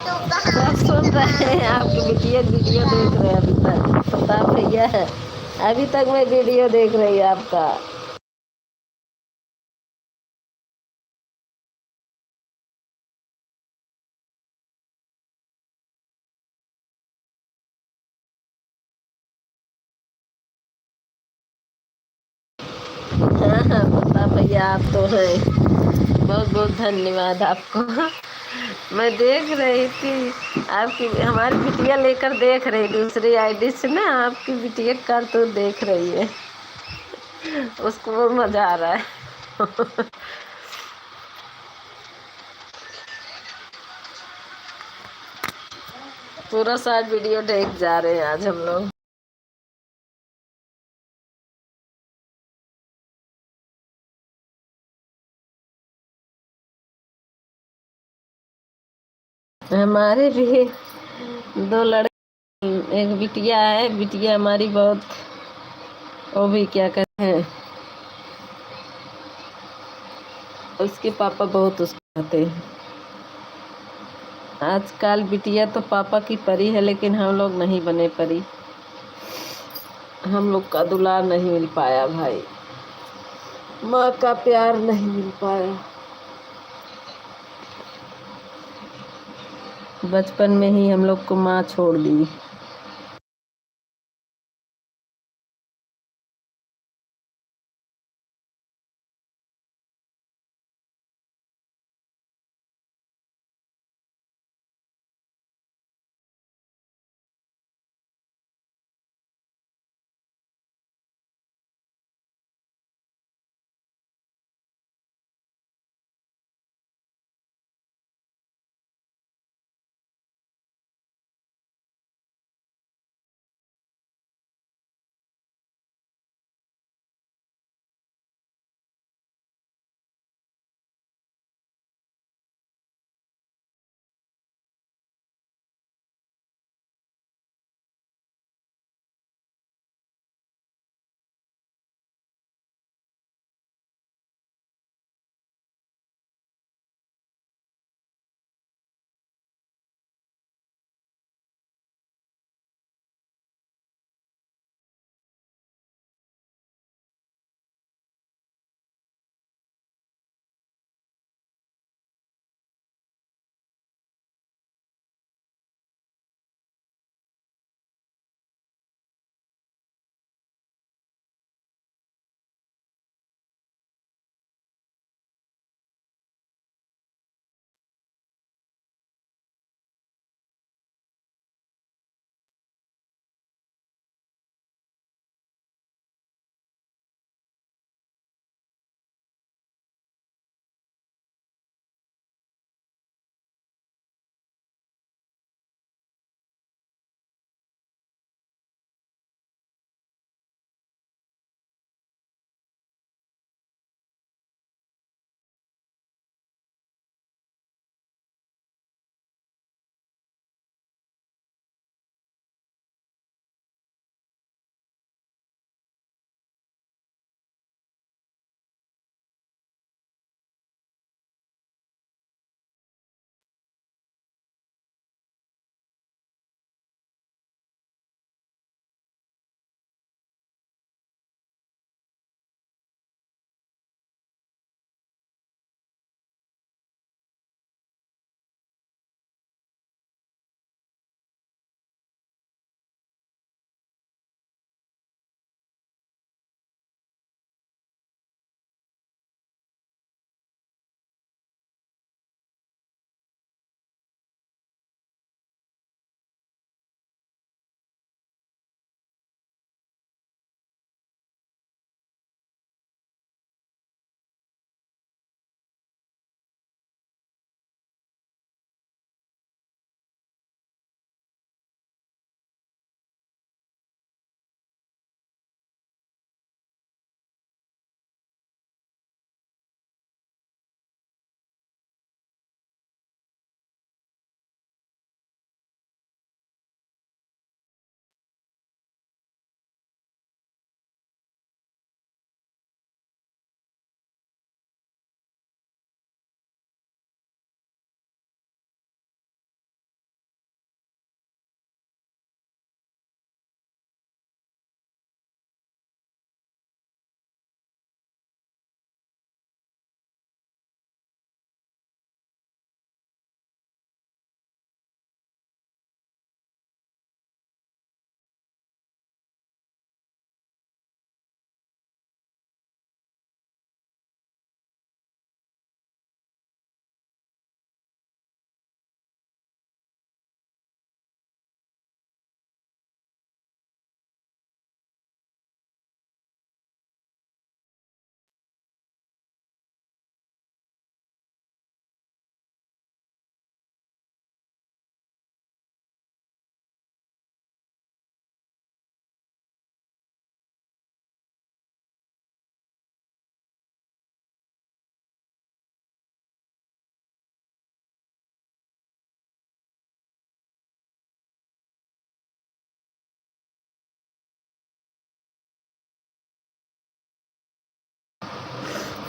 सब सुन रहे हैं, आपकी बिटिया वीडियो देख रहे हैं अभी तक, प्रताप भैया है, अभी तक मैं वीडियो देख रही है आपका। हाँ हाँ प्रताप भैया, आप तो हैं, बहुत बहुत धन्यवाद आपको। मैं देख रही थी आपकी, हमारी बिटिया लेकर देख रही दूसरी आईडी से ना, आपकी बिटिया का तो देख रही है, उसको बहुत मजा आ रहा है। पूरा साथ वीडियो देख जा रहे हैं आज हम लोग। हमारे भी दो लड़के, एक बिटिया है, बिटिया हमारी बहुत, वो भी क्या कहते हैं, उसके पापा बहुत उसको कहते हैं। आजकल बिटिया तो पापा की परी है, लेकिन हम लोग नहीं बने परी, हम लोग का दुलार नहीं मिल पाया भाई, माँ का प्यार नहीं मिल पाया। बचपन में ही हम लोग को माँ छोड़ दी।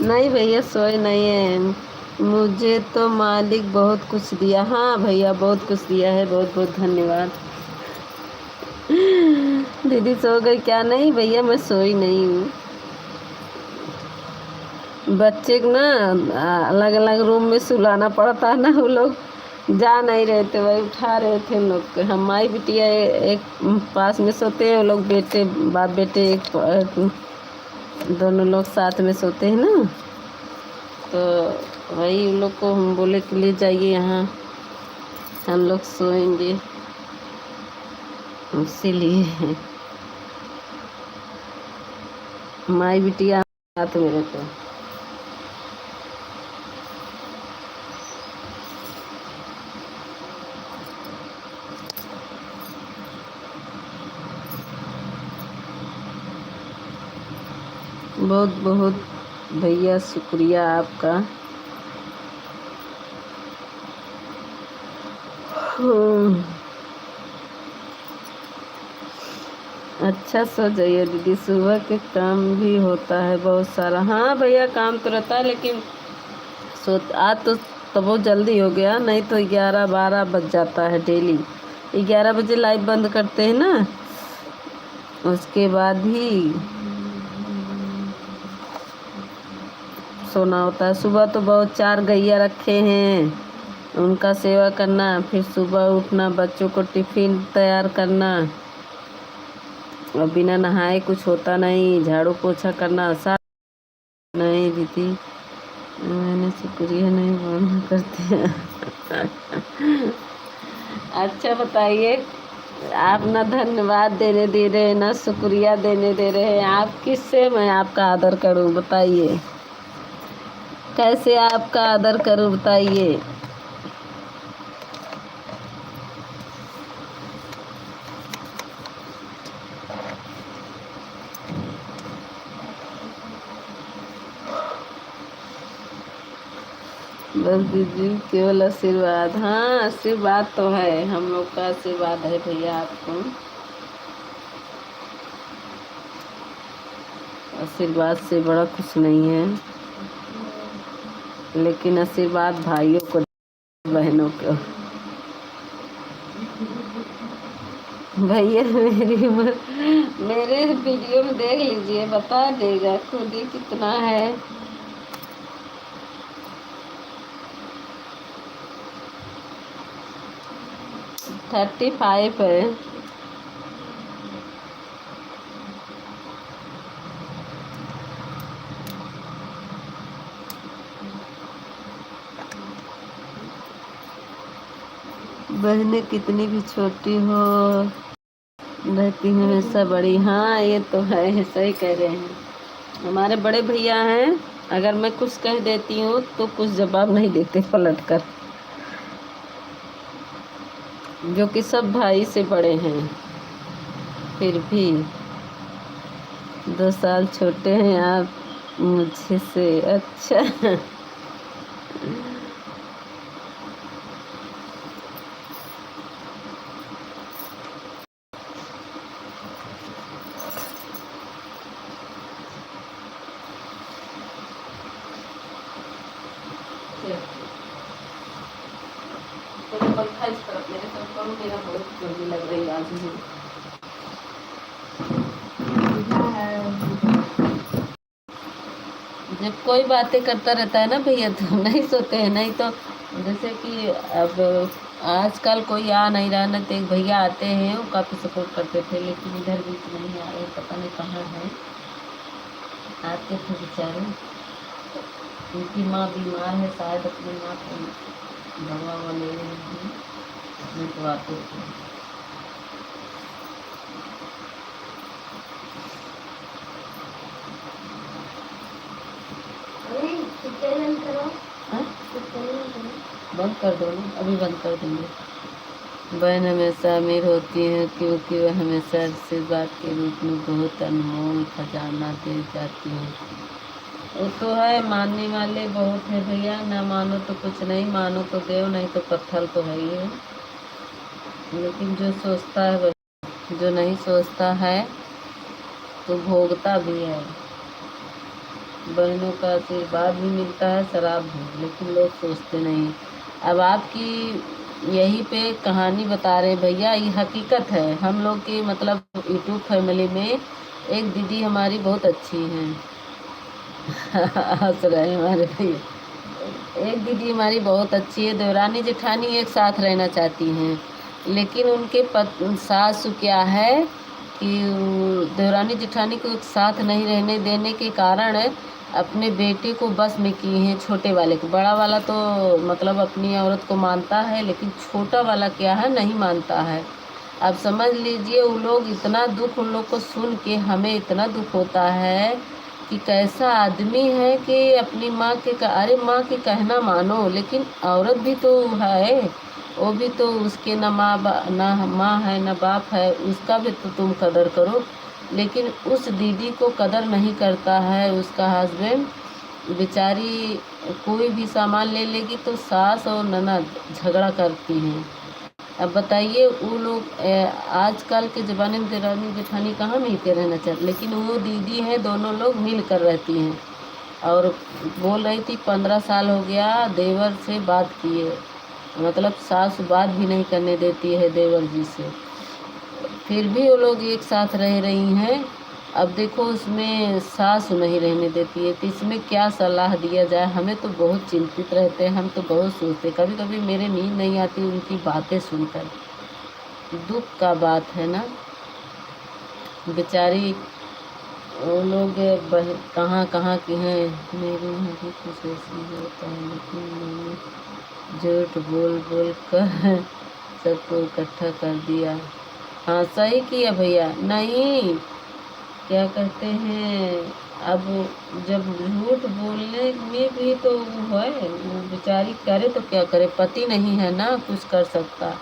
नहीं भैया सोए नहीं है। मुझे तो मालिक बहुत कुछ दिया। हाँ भैया बहुत कुछ दिया है, बहुत बहुत धन्यवाद। दीदी सो गई क्या? नहीं भैया मैं सोई नहीं हूँ। बच्चे को ना अलग अलग रूम में सुलाना पड़ता है ना, वो लोग जा नहीं रहे थे, वही उठा रहे थे उन लोग को। हम माई बिटिया एक पास में सोते हैं, वो लोग बेटे बाप बेटे दोनों लोग साथ में सोते हैं ना। तो वही उन लोग को हम बोले कि ले जाइए यहाँ, हम लोग सोएंगे, इसीलिए माई बिटिया साथ में रहते हैं। बहुत बहुत भैया शुक्रिया आपका। अच्छा सो जाइए दीदी, सुबह के काम भी होता है बहुत सारा। हाँ भैया काम तो रहता है, लेकिन सो आज तो बहुत जल्दी हो गया, नहीं तो 11-12 बज जाता है डेली। 11 बजे लाइट बंद करते हैं ना, उसके बाद ही सोना होता है। सुबह तो बहुत 4 गैया रखे हैं, उनका सेवा करना, फिर सुबह उठना, बच्चों को टिफिन तैयार करना, और बिना नहाए कुछ होता नहीं, झाड़ू पोछा करना सारा। नहीं दीदी मैंने शुक्रिया नहीं बोलना करती है। अच्छा बताइए, आप ना धन्यवाद देने दे रहे हैं ना शुक्रिया देने दे रहे हैं, आप किससे मैं आपका आदर करूं बताइए, कैसे आपका आदर करूं बताइए। बस दीदी केवल आशीर्वाद। हाँ आशीर्वाद तो है, हम लोग का आशीर्वाद है भैया आपको। आशीर्वाद से बड़ा कुछ नहीं है, लेकिन आशीर्वाद भाइयों को बहनों को। भैया मेरी उम्र मेरे वीडियो में देख लीजिए, बता देगा खुद ही कितना है। 35 है। बहनें कितनी भी छोटी हो रहती हैं हमेशा बड़ी। हाँ ये तो है, सही कह रहे हैं। हमारे बड़े भैया हैं, अगर मैं कुछ कह देती हूँ तो कुछ जवाब नहीं देते पलट कर, जो कि सब भाई से बड़े हैं, फिर भी 2 साल छोटे हैं आप मुझे से। अच्छा तो पंखा इस तरफ मेरे तरफ करो, मेरा बहुत गर्मी लग रही है आज मुझे। जब कोई बातें करता रहता है ना भैया तो नहीं सोते हैं। नहीं तो जैसे कि अब आजकल कोई आ नहीं रहा ना, तो एक भैया आते हैं वो काफ़ी सपोर्ट करते थे, लेकिन इधर बीच नहीं आ रहे, पता नहीं कहाँ है। आते थे बेचारे, उनकी माँ बीमार है, शायद अपनी माँ को दवा ववा ले रही थी, नहीं तो आते थे। हाँ? बंद कर दो ना, अभी बंद कर देंगे। बहन हमेशा अमीर होती हैं क्योंकि वह हमेशा आशीर्वाद के रूप में बहुत अनमोल खजाना दे जाती हैं। वो तो है, मानने वाले बहुत है भैया, ना मानो तो कुछ नहीं, मानो तो देव, नहीं तो पत्थर तो है ही है। लेकिन जो सोचता है वही, जो नहीं सोचता है तो भोगता भी है। बहनों का आशीर्वाद भी मिलता है, शराब भी, लेकिन लोग सोचते नहीं। अब आपकी यहीं पे कहानी बता रहे भैया, ये हकीकत है। हम लोग की मतलब यूट्यूब फैमिली में एक दीदी हमारी बहुत अच्छी हैं। हंस रहे हैं हमारे भैया। एक दीदी हमारी बहुत अच्छी है, देवरानी जेठानी एक साथ रहना चाहती हैं, लेकिन उनके सासू क्या है कि देवरानी जेठानी को एक साथ नहीं रहने देने के कारण अपने बेटे को बस में किए हैं, छोटे वाले को। बड़ा वाला तो मतलब अपनी औरत को मानता है, लेकिन छोटा वाला क्या है, नहीं मानता है। अब समझ लीजिए, वो लोग इतना दुख, उन लोग को सुन के हमें इतना दुख होता है कि कैसा आदमी है कि अपनी माँ के अरे माँ के कहना मानो, लेकिन औरत भी तो है, वो भी तो उसके न ना माँ है न बाप है, उसका भी तो तुम कदर करो। लेकिन उस दीदी को कदर नहीं करता है उसका हस्बैंड। बेचारी कोई भी सामान ले लेगी तो सास और ननद झगड़ा करती हैं। अब बताइए, वो लोग आजकल के ज़माने में देवरानी जेठानी कहाँ मिल के रहना चाहते, लेकिन वो दीदी हैं, दोनों लोग मिल कर रहती हैं। और बोल रही थी 15 साल हो गया देवर से बात किए, मतलब सास बात भी नहीं करने देती है देवर जी से, फिर भी वो लोग एक साथ रह रही हैं। अब देखो, उसमें सास नहीं रहने देती है, तो इसमें क्या सलाह दिया जाए। हमें तो बहुत चिंतित रहते हैं, हम तो बहुत सोचते, कभी कभी मेरे नींद नहीं आती उनकी बातें सुनकर। दुख का बात है ना, बेचारी वो लोग कहाँ कहाँ की हैं। मेरे यहाँ भी कुछ ऐसी होता है, लेकिन मैंने झूठ बोल बोल कर सबको इकट्ठा कर दिया। हाँ सही किया भैया। नहीं, क्या कहते हैं, अब जब झूठ बोलने में भी तो वो है, वो बेचारी करे तो क्या करे, पति नहीं है ना कुछ कर सकता।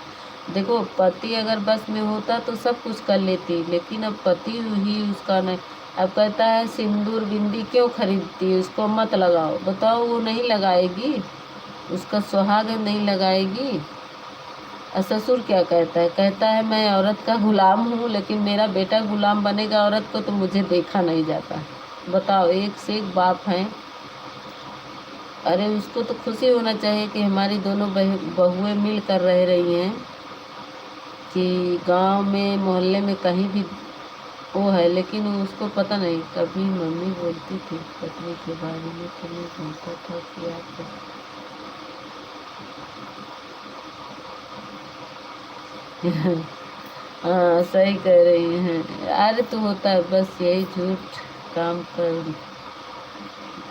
देखो, पति अगर बस में होता तो सब कुछ कर लेती, लेकिन अब पति ही उसका नहीं। अब कहता है सिंदूर बिंदी क्यों खरीदती है, उसको मत लगाओ। बताओ, वो नहीं लगाएगी, उसका सुहाग नहीं लगाएगी। और ससुर क्या कहता है, कहता है मैं औरत का गुलाम हूँ, लेकिन मेरा बेटा गुलाम बनेगा औरत को तो मुझे देखा नहीं जाता। बताओ, एक से एक बाप हैं। अरे उसको तो खुशी होना चाहिए कि हमारी दोनों बहुएं मिल कर रह रही हैं, कि गांव में मोहल्ले में कहीं भी वो है। लेकिन उसको पता नहीं, कभी मम्मी बोलती थी पत्नी के बारे में, तो मैं बोलता था कि आप हाँ सही कह रही हैं। अरे तो होता है, बस यही झूठ काम कर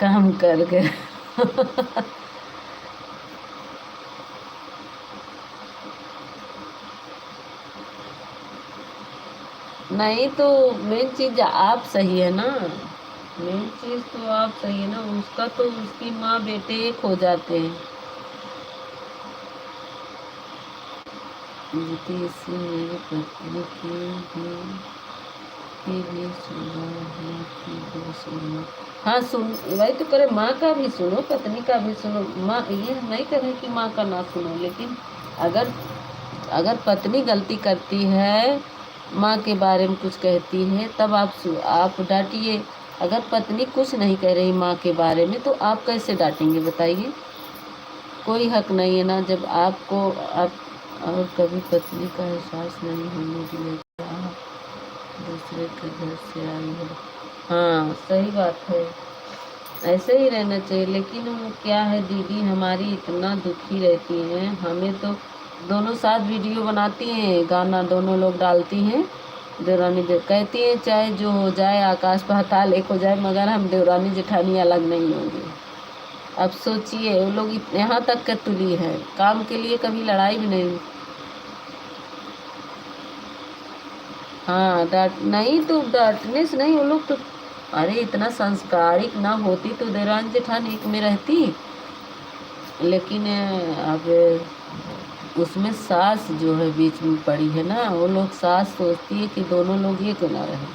काम कर गए। नहीं तो मेन चीज आप सही है ना, मेन चीज तो आप सही है ना। उसका तो उसकी माँ बेटे एक हो जाते हैं। इसी मेरी पत्नी की भी सुना है कि वो सुनो। हाँ सुन, वही तो करे, माँ का भी सुनो, पत्नी का भी सुनो। माँ ये हम नहीं कर रहे कि माँ का ना सुनो, लेकिन अगर अगर पत्नी गलती करती है, माँ के बारे में कुछ कहती है, तब आप डांटिए। अगर पत्नी कुछ नहीं कह रही माँ के बारे में, तो आप कैसे डांटेंगे बताइए। कोई हक नहीं है ना, जब आपको आप और कभी पत्नी का एहसास नहीं होने दिया कि आप दूसरे के घर से आई हो। हाँ सही बात है, ऐसे ही रहना चाहिए। लेकिन वो क्या है, दीदी हमारी इतना दुखी रहती हैं। हमें तो दोनों साथ वीडियो बनाती हैं, गाना दोनों लोग डालती हैं। देवरानी कहती हैं चाहे जो हो जाए, आकाश पाताल एक हो जाए, मगर हम देवरानी जेठानी अलग नहीं होंगे। अब सोचिए, वो लोग यहाँ तक के तुली है, काम के लिए कभी लड़ाई भी नहीं। हाँ डांट नहीं, तो डांटने से नहीं, वो लोग तो अरे इतना संस्कारिक ना होती तो देवरानी जेठानी एक में रहती। लेकिन अब उसमें सास जो है बीच में पड़ी है ना, वो लोग सास सोचती है कि दोनों लोग ये क्यों ना रहे।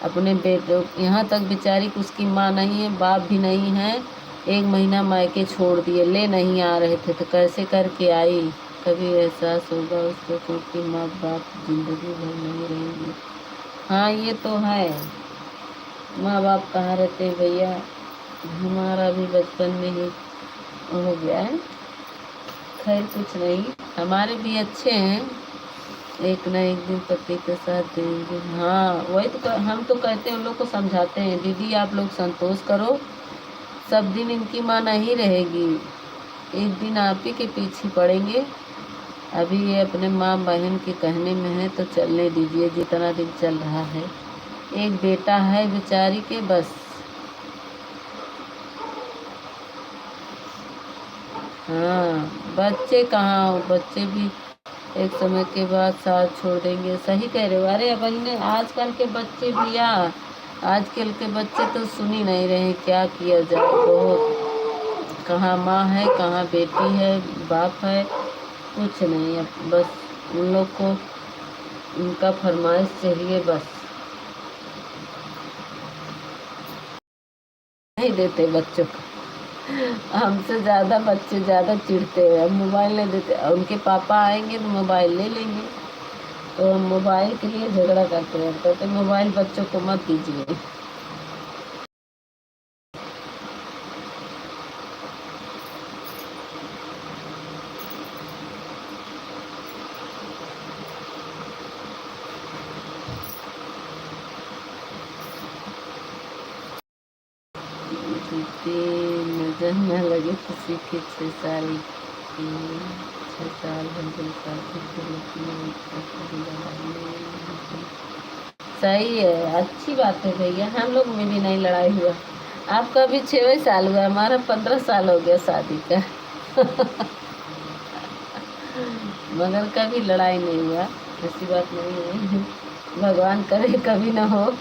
अपने बेटे यहाँ तक बेचारी को उसकी माँ नहीं है, बाप भी नहीं है। 1 महीना मायके छोड़ दिए, ले नहीं आ रहे थे तो कैसे करके आई। कभी एहसास होगा उसको, क्योंकि माँ बाप जिंदगी भर नहीं रहेंगे। हाँ ये तो है, माँ बाप कहाँ रहते हैं भैया। हमारा भी बचपन में ही हो गया है। खैर कुछ नहीं, हमारे भी अच्छे हैं, एक ना एक दिन पति के साथ देंगे। हाँ वही तो हम तो कहते हैं, उन लोग को समझाते हैं, दीदी आप लोग संतोष करो, सब दिन इनकी माँ नहीं रहेगी, एक दिन आप ही के पीछे पड़ेंगे। अभी ये अपने माँ बहन के कहने में है तो चलने दीजिए, जितना दिन चल रहा है। एक बेटा है बेचारी के बस। हाँ बच्चे कहाँ, बच्चे भी एक समय के बाद साथ छोड़ देंगे। सही कह रहे हो। अरे बहने आजकल के बच्चे भैया, आजकल के बच्चे तो सुन ही नहीं रहे, क्या किया जाए। बहुत, कहाँ माँ है कहाँ बेटी है बाप है, कुछ नहीं। अब बस उन लोग को उनका फरमाइश चाहिए बस। नहीं देते बच्चों को, हमसे ज़्यादा बच्चे ज़्यादा चिढ़ते हैं। हम मोबाइल नहीं देते, और उनके पापा आएंगे तो मोबाइल ले लेंगे, तो हम मोबाइल के लिए झगड़ा करते रहते हैं। तो मोबाइल बच्चों को मत दीजिए। जीते नजर न लगे किसी के 6 साल की, 6 साल हंड्रेड साल सही है, अच्छी बात है भैया। हम लोग में भी नहीं लड़ाई हुआ। आपका अभी 6वां साल हुआ, हमारा 15 साल हो गया शादी का। मगर कभी लड़ाई नहीं हुआ, ऐसी बात नहीं है। भगवान करे कभी ना हो।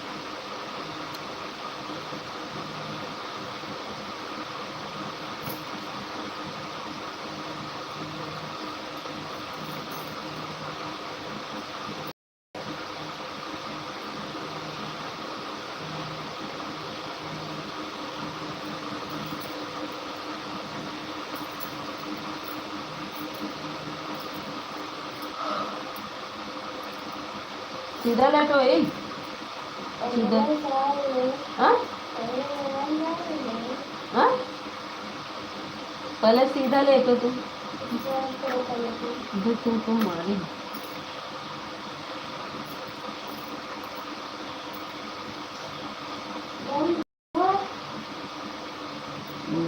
सीधा लेटो सीधा। हाँ हाँ, पहले सीधा लेटो तुम। तुमको मारी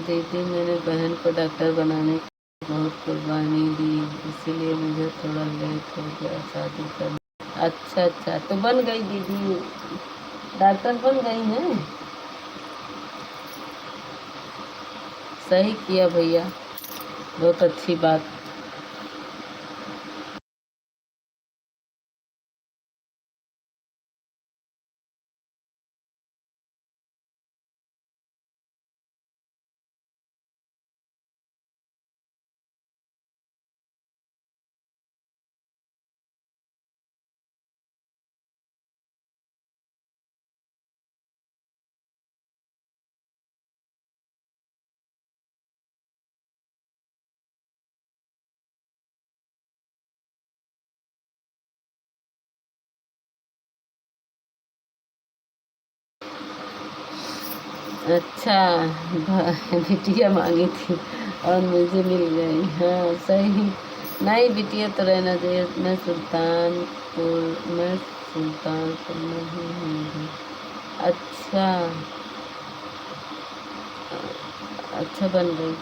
दीदी, मैंने बहन को डॉक्टर बनाने की बहुत कुर्बानी दी, इसीलिए मुझे थोड़ा लेट हो गया शादी करने। अच्छा अच्छा, तो बन गई दीदी, डॉक्टर बन गई हैं। सही किया भैया, बहुत अच्छी बात। अच्छा, बिटिया मांगी थी और मुझे मिल गई। हाँ सही। नहीं बिटिया तो रहना चाहिए। मैं सुल्तानपुर में ही हूँ। अच्छा अच्छा, बन गई।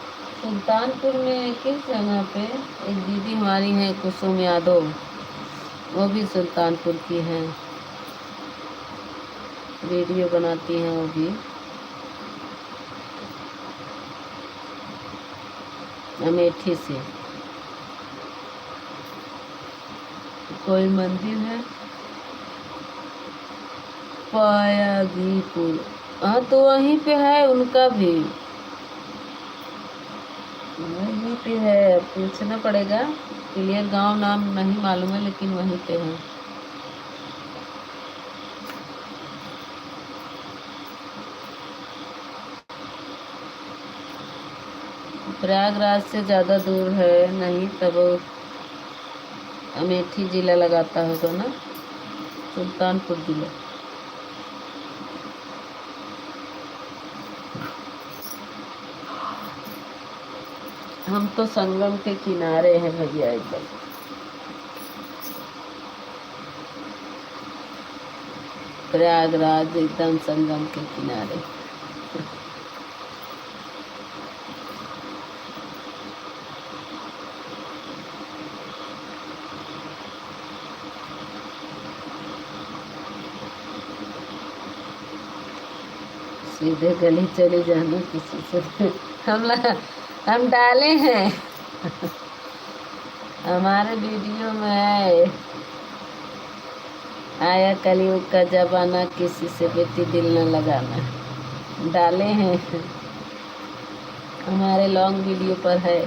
सुल्तानपुर में किस जगह पे? एक दीदी हमारी है कुसुम यादव, वो भी सुल्तानपुर की हैं, वीडियो बनाती हैं वो भी, अमेठी से। कोई मंदिर है पायागीपुर, हाँ तो वहीं पे है उनका भी, वहीं पे है। पूछना पड़ेगा, क्लियर गांव नाम नहीं मालूम है, लेकिन वहीं पे है। प्रयागराज से ज़्यादा दूर है नहीं, तब अमेठी जिला लगाता होगा ना, सुल्तानपुर जिला। हम तो संगम के किनारे हैं भैया, एकदम प्रयागराज, एकदम संगम के किनारे। सीधे गली चले जाना किसी से। हम डाले हैं। हमारे वीडियो में है, आया कलयुग का जमाना, किसी से बेटी दिल न लगाना, डाले हैं। हमारे लॉन्ग वीडियो पर है।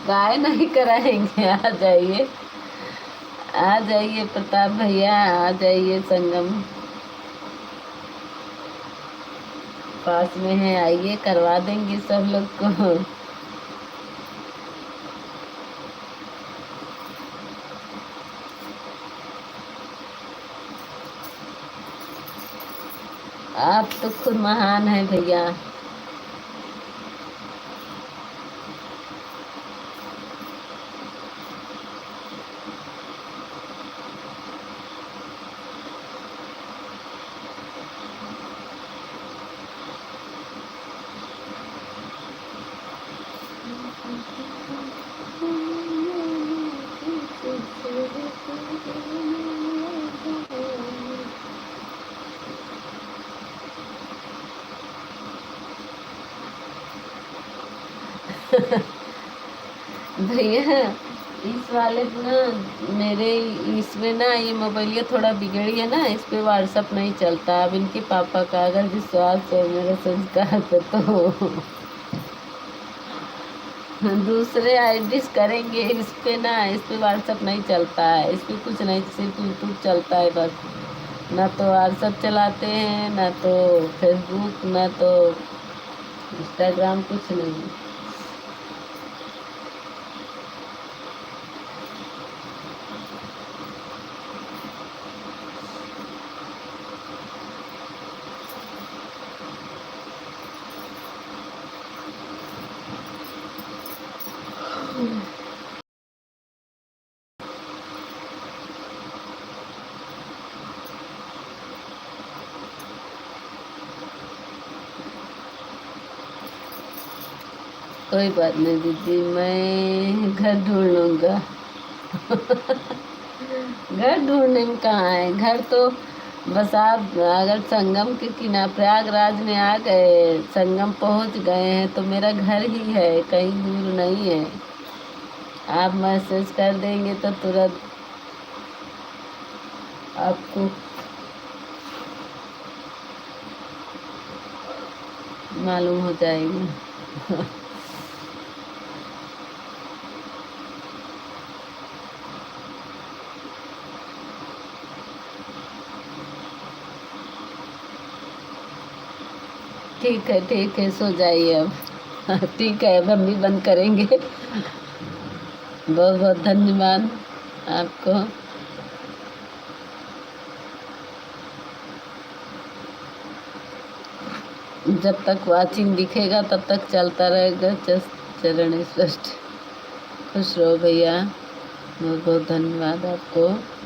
गाय नहीं कराएंगे, आ जाइए, आ जाइए प्रताप भैया, आ जाइए, संगम पास में है, आइए, करवा देंगे सब लोग को। आप तो खुद महान है भैया। भैया इस वाले पे ना, मेरे इसमें ना ये मोबाइल थोड़ा बिगड़ी है ना, इस पे व्हाट्सअप नहीं चलता। अब इनके पापा का अगर विश्वास है मेरे संस्कार पे तो दूसरे आईडीज करेंगे। इस पे ना, इस पे व्हाट्सअप नहीं चलता है, इस पे कुछ नहीं, सिर्फ यूट्यूब चलता है बस। ना तो व्हाट्सअप चलाते हैं, ना तो फेसबुक, ना तो इंस्टाग्राम, कुछ नहीं। कोई बात नहीं दीदी, मैं घर ढूंढ लूँगा। घर ढूंढने में कहाँ है घर, तो बस आप अगर संगम के किनारे प्रयागराज में आ गए, संगम पहुंच गए हैं, तो मेरा घर ही है, कहीं दूर नहीं है। आप मैसेज कर देंगे तो तुरंत आपको मालूम हो जाएगा। ठीक है, सो जाइए अब। ठीक है, अब हम भी बंद करेंगे। बहुत बहुत धन्यवाद आपको। जब तक वाचिंग दिखेगा तब तक चलता रहेगा। चरण स्पष्ट। खुश रहो भैया, बहुत बहुत धन्यवाद आपको।